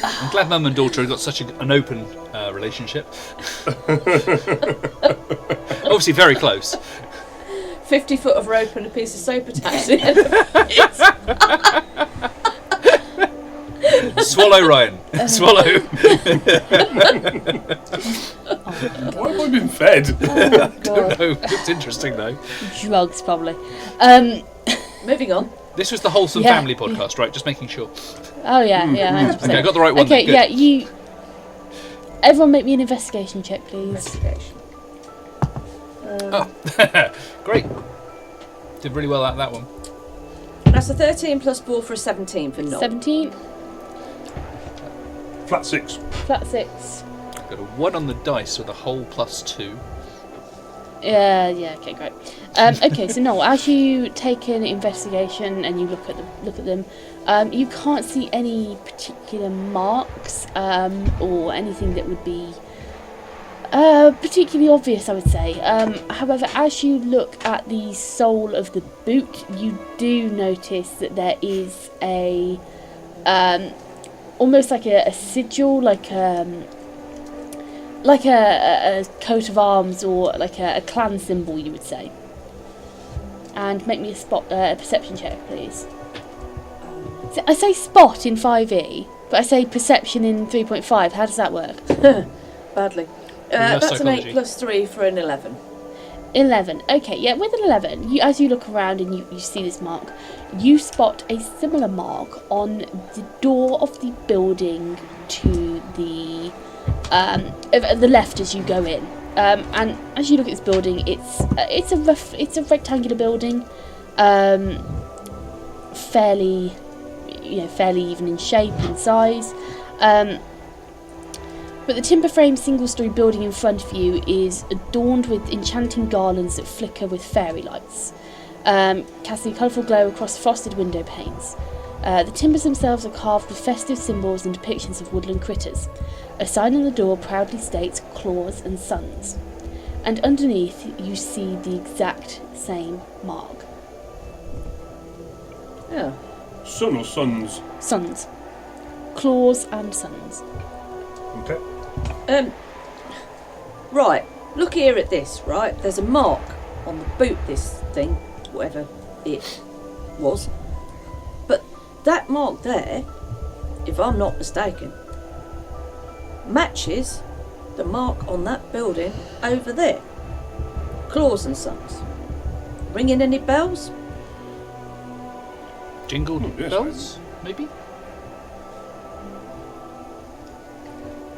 I'm glad Mum and daughter have got such an open relationship. Obviously very close. 50 foot of rope and a piece of soap attached to the end of it. Swallow, Ryan. Swallow. Why have I been fed? Oh God. No, it's interesting though. Drugs probably. Moving on. This was the wholesome Yeah. family podcast, right? Just making sure. Oh yeah, 100%. Okay, I got the right one. Okay, then. yeah, you. Everyone, make me an investigation check, please. Investigation. Oh, great. Did really well at that one. That's a 13 plus 4 for a 17 for Noel. 17, Flat 6. flat 6. Got a 1 on the dice with a whole +2. Yeah, okay, great. Okay, so Noel, as you take an investigation and you look at them, you can't see any particular marks or anything that would be particularly obvious, I would say. However, as you look at the sole of the boot, you do notice that there is a almost like a sigil, like a coat of arms or like a clan symbol, you would say. And make me a perception check, please. So I say spot in 5e, but I say perception in 3.5. How does that work? Badly. Reverse That's an 8 psychology. plus 3 for an 11. 11. Okay, yeah, with an 11, as you look around and you see this mark, you spot a similar mark on the door of the building to the left as you go in. And as you look at this building, it's a rectangular building, fairly even in shape and size. But the timber frame single-storey building in front of you is adorned with enchanting garlands that flicker with fairy lights, casting a colourful glow across frosted window panes. The timbers themselves are carved with festive symbols and depictions of woodland critters. A sign on the door proudly states Claws and Sons. and underneath you see the exact same mark. Yeah. Sun or sons? Suns. Claws and suns. Okay. Right. Look here at this, right? There's a mark on the boot, this thing, whatever it was. But that mark there, if I'm not mistaken, matches the mark on that building over there. Claws and Sons. Ringing any bells? Jingle yes, bells, maybe?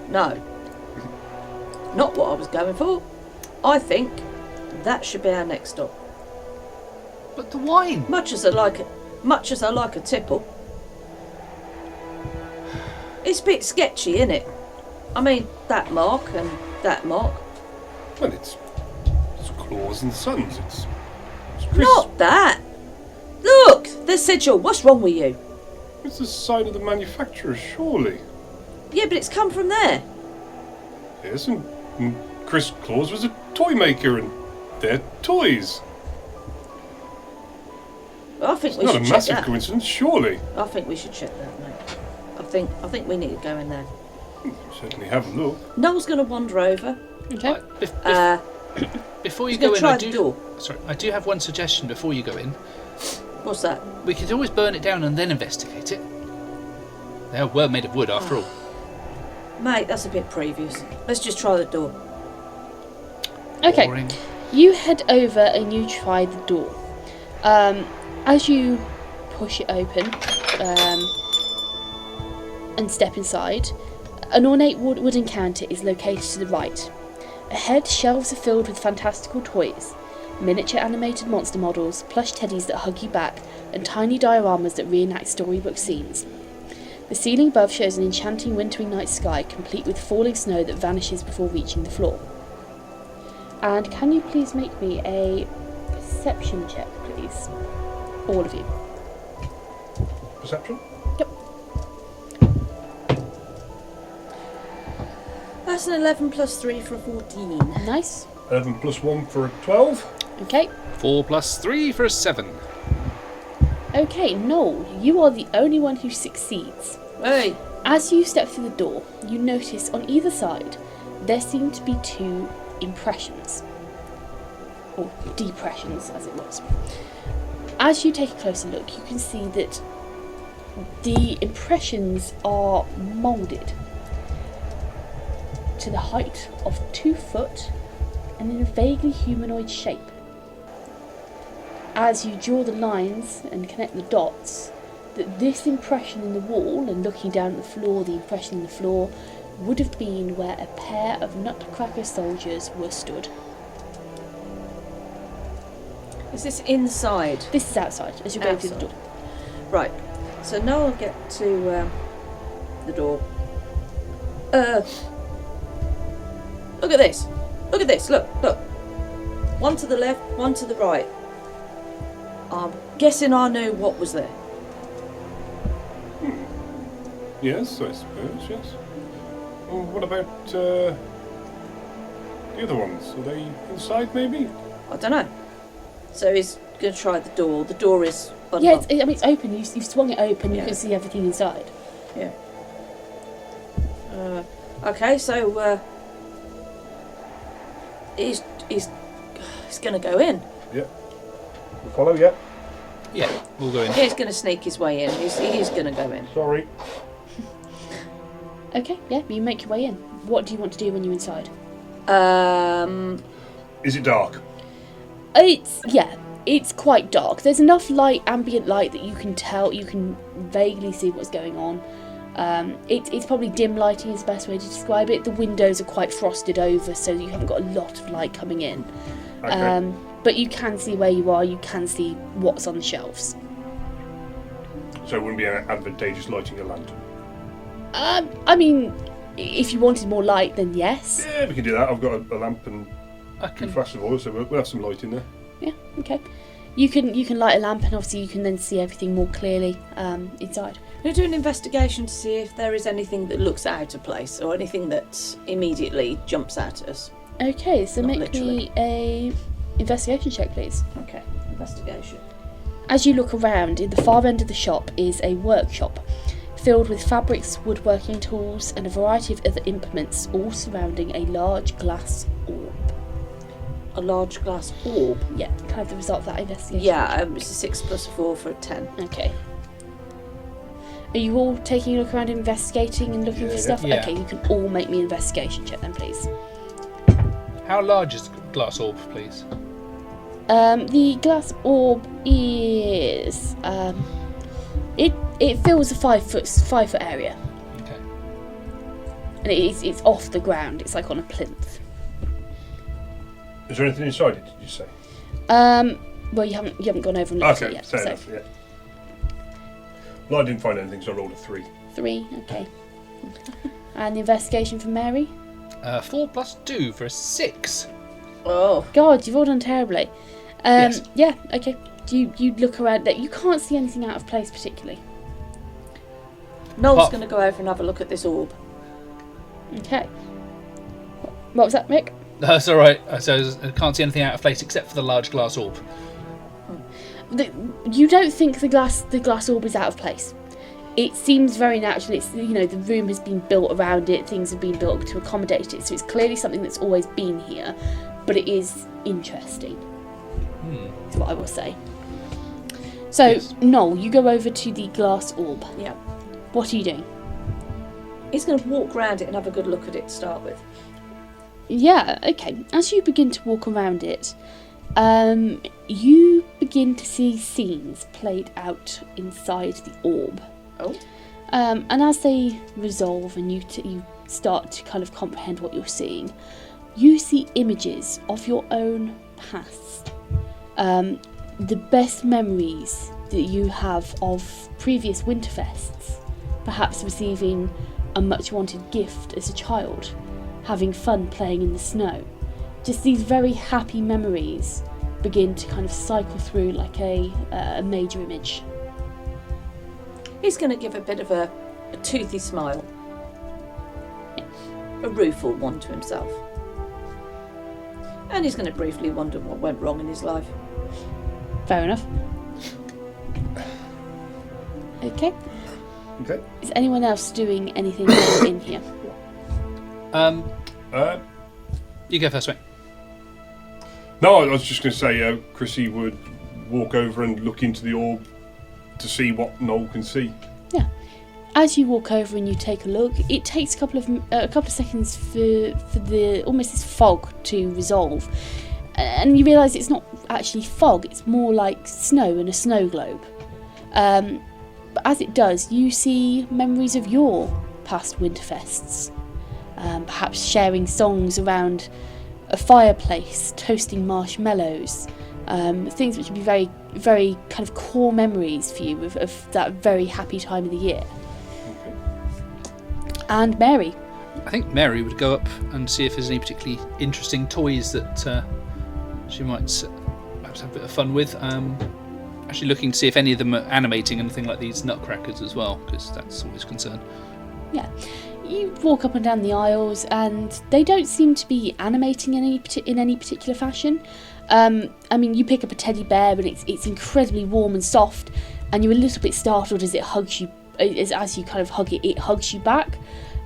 No. Not what I was going for. I think that should be our next stop. But the wine! Much as I like a tipple. It's a bit sketchy, isn't it? I mean, that mark and that mark. Well, it's Claws and Sons. It's Chris. Not that! Look! The sigil. What's wrong with you? It's the sign of the manufacturer, surely. Yeah, but it's come from there. Yes, and Chris Claus was a toy maker, and they're toys. I think we It's not should a check massive that. coincidence, surely. I think we should check that, mate. I think we need to go in there. Certainly have a look. Noel's going to wander over. Okay. Before you he's gonna go in, try I the do. door. Sorry, I do have one suggestion before you go in. What's that? We could always burn it down and then investigate it. They were made of wood, after all. Mate, that's a bit previous. Let's just try the door. Okay. Boring. You head over and you try the door. As you push it open and step inside, an ornate wooden counter is located to the right. Ahead, shelves are filled with fantastical toys, miniature animated monster models, plush teddies that hug you back, and tiny dioramas that reenact storybook scenes. The ceiling above shows an enchanting wintry night sky, complete with falling snow that vanishes before reaching the floor. And can you please make me a perception check, please? All of you. Perception? Yep. That's an 11 plus 3 for a 14. Nice. 11 plus 1 for a 12. Okay. 4 plus 3 for a 7. Okay, Noel, you are the only one who succeeds. Hey! As you step through the door, you notice on either side there seem to be two impressions. Or depressions, as it was. As you take a closer look, you can see that the impressions are moulded to the height of 2 foot and in a vaguely humanoid shape. As you draw the lines and connect the dots, that this impression in the wall and looking down at the floor, the impression in the floor, would have been where a pair of Nutcracker soldiers were stood. Is this inside? This is outside, as you go through the Outside. door. Right. So now I'll get to the door. Look at this. Look at this. Look. One to the left, one to the right. I'm guessing I knew what was there. Yes, I suppose, yes. Well, what about the other ones? Are they inside, maybe? I don't know. So he's going to try the door. The door is unlocked. Yeah, it's open. You've swung it open. You Yeah. can see everything inside. Yeah. Okay, so he's going to go in. Yeah. We follow, yeah? Yeah, we'll go in. He's going to sneak his way in. He's going to go in. Sorry. Okay, yeah, you make your way in. What do you want to do when you're inside? Is it dark? It's quite dark. There's enough light, ambient light, that you can tell, you can vaguely see what's going on. It's probably dim lighting is the best way to describe it. The windows are quite frosted over, so you haven't got a lot of light coming in. Okay. But you can see where you are, you can see what's on the shelves. So it wouldn't be advantageous lighting a lantern? I mean, if you wanted more light, then yes. Yeah, we can do that. I've got a lamp and I 2 can. flashes of oil, so we'll have some light in there. Yeah, okay. You can light a lamp, and obviously you can then see everything more clearly inside. We'll do an investigation to see if there is anything that looks out of place or anything that immediately jumps out at us. Okay, so Not make literally. me a investigation check, please. Okay, investigation. As you look around, in the far end of the shop is a workshop filled with fabrics, woodworking tools, and a variety of other implements, all surrounding a large glass orb. A large glass orb. Yeah, kind of the result of that investigation. Yeah, it's a 6 + 4 for a 10. Okay. Are you all taking a look around, investigating and looking for stuff? Yeah. Okay, you can all make me an investigation check then, please. How large is the glass orb, please? The glass orb is it fills a 5 foot area, Okay. and it's off the ground. It's like on a plinth. Is there anything inside it? Did you say? Well, you haven't gone over and looked at Okay, it yet. fair So enough. Yeah. Well, I didn't find anything, so I rolled a 3. 3, okay. And the investigation for Mary. 4 + 2 for a 6. Oh. God, you've all done terribly. Yes. Yeah, okay. You look around there. You can't see anything out of place particularly. Noel's But- going to go over and have a look at this orb. Okay. What was that, Mick? That's all right. So I can't see anything out of place except for the large glass orb. You don't think the glass orb is out of place. It seems very natural. It's, the room has been built around it. Things have been built to accommodate it. So it's clearly something that's always been here, but it is interesting. Is what I will say. So, Yes. Noel, you go over to the glass orb. Yeah. What are you doing? He's going to walk round it and have a good look at it to start with. Yeah, okay. As you begin to walk around it, you begin to see scenes played out inside the orb. Oh. And as they resolve and you start to kind of comprehend what you're seeing, you see images of your own past. The best memories that you have of previous Winterfests, perhaps receiving a much wanted gift as a child, having fun playing in the snow. Just these very happy memories begin to kind of cycle through like a major image. He's going to give a bit of a toothy smile. A rueful one to himself. And he's going to briefly wonder what went wrong in his life. Fair enough. Okay. Okay. Is anyone else doing anything in here? You go first, mate. No, I was just going to say, Chrissy would walk over and look into the orb to see what Noel can see. Yeah. As you walk over and you take a look, it takes a couple of seconds for the almost this fog to resolve, and you realise it's not actually fog; it's more like snow in a snow globe. But as it does, you see memories of your past Winterfests, perhaps sharing songs around a fireplace, toasting marshmallows, things which would be very, very kind of core memories for you of that very happy time of the year. And Mary. I think Mary would go up and see if there's any particularly interesting toys that she might perhaps have a bit of fun with. Actually looking to see if any of them are animating anything like these Nutcrackers as well, because that's always a concern. Yeah. You walk up and down the aisles and they don't seem to be animating in any particular fashion. I mean, you pick up a teddy bear and it's incredibly warm and soft, and you're a little bit startled as it hugs you. As you kind of hug it, it hugs you back.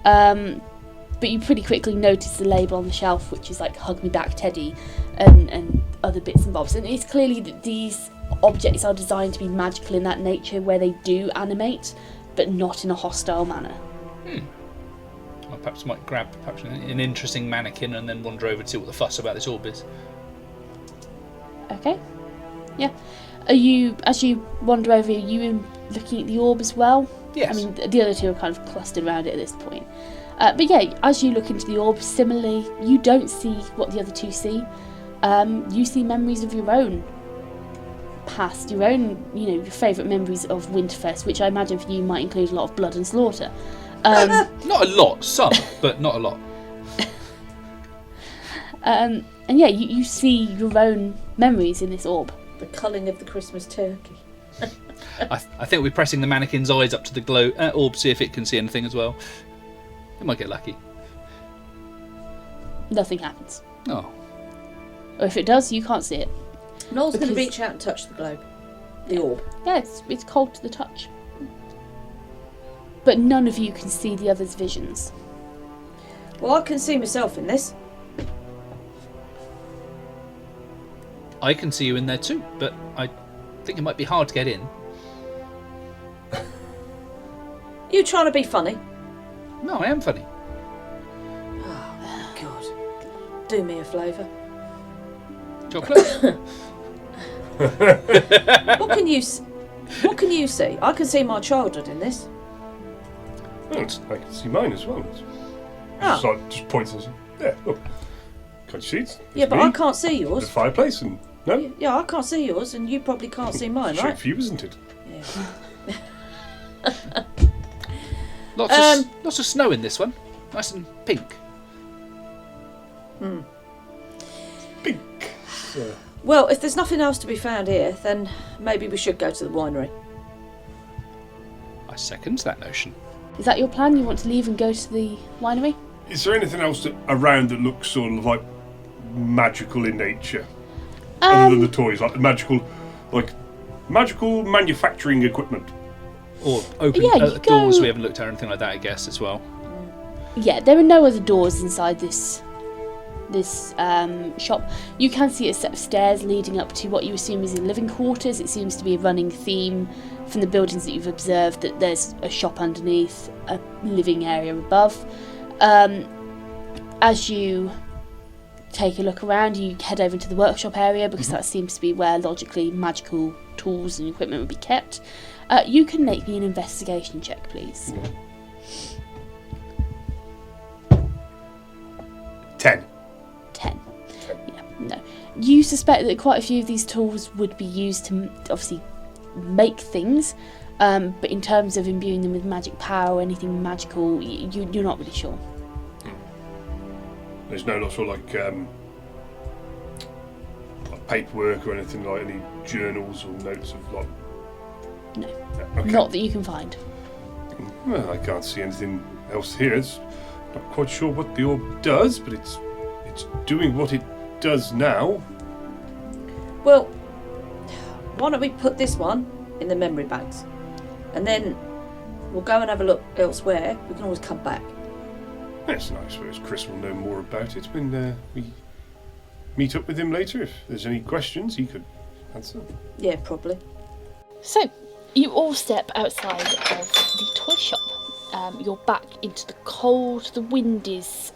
But you pretty quickly notice the label on the shelf, which is like "Hug Me Back, Teddy," and other bits and bobs. And it's clearly that these objects are designed to be magical in that nature, where they do animate, but not in a hostile manner. I perhaps might grab an interesting mannequin and then wander over to see what the fuss about this orb is. Okay. Yeah. As you wander over, are you looking at the orb as well? Yes. I mean, the other two are kind of clustered around it at this point. But yeah, as you look into the orb, similarly, you don't see what the other two see. You see memories of your own past, your own, your favourite memories of Winterfest, which I imagine for you might include a lot of blood and slaughter. Not a lot, some, but not a lot. And yeah, you see your own memories in this orb. The culling of the Christmas turkey. I think we're pressing the mannequin's eyes up to the orb, see if it can see anything as well. It might get lucky. Nothing happens. Oh. Or if it does, you can't see it. Noel's going to Because- reach out and touch the globe. The orb. Yeah, it's cold to the touch. But none of you can see the other's visions. Well, I can see myself in this. I can see you in there too, but I think it might be hard to get in. You trying to be funny? No, I am funny. Oh, God. Do me a favour. Chocolate? What can you see? I can see my childhood in this. Oh, I can see mine as well. Ah. Just points and says, yeah, look. Can't you see it? Yeah, but I can't see The yours. fireplace and... No? Yeah, I can't see yours, and you probably can't see mine, Straight right? for you, isn't it? Yeah. Lots of snow in this one. Nice and pink. Pink. Well, if there's nothing else to be found here, then maybe we should go to the winery. I second that notion. Is that your plan? You want to leave and go to the winery? Is there anything else around that looks sort of like magical in nature? Um, Other than the toys, like magical manufacturing equipment. Or open Yeah, you doors go- we haven't looked at or anything like that, I guess, as well. Yeah, there are no other doors inside this shop. You can see a set of stairs leading up to what you assume is in living quarters. It seems to be a running theme from the buildings that you've observed that there's a shop underneath, a living area above. As you take a look around, you head over into the workshop area because that seems to be where logically magical tools and equipment would be kept. You can make me an investigation check, please. 10. 10. Yeah, no. You suspect that quite a few of these tools would be used to obviously make things, but in terms of imbuing them with magic power or anything magical, you're not really sure. There's no sort of like paperwork or anything, like any journals or notes of like... No. Yeah, okay. Not that you can find. Well, I can't see anything else here. It's not quite sure what the orb does, but it's doing what it does now. Well, why don't we put this one in the memory banks? And then we'll go and have a look elsewhere. We can always come back. Yes, I suppose Chris will know more about it when we meet up with him later. If there's any questions, he could answer. Yeah, probably. So, you all step outside of the toy shop. You're back into the cold. The wind is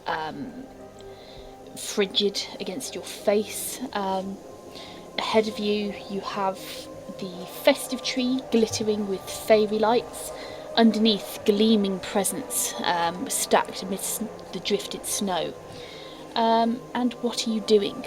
frigid against your face. Ahead of you, you have the festive tree glittering with fairy lights. Underneath, gleaming presents stacked amidst the drifted snow. And what are you doing?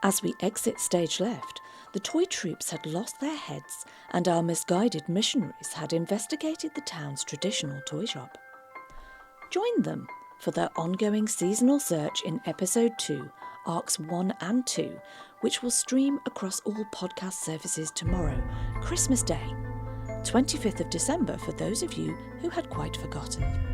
As we exit stage left, the toy troops had lost their heads and our misguided missionaries had investigated the town's traditional toy shop. Join them for their ongoing seasonal search in Episode 2, Arcs 1 and 2, which will stream across all podcast services tomorrow, Christmas Day, 25th of December for those of you who had quite forgotten.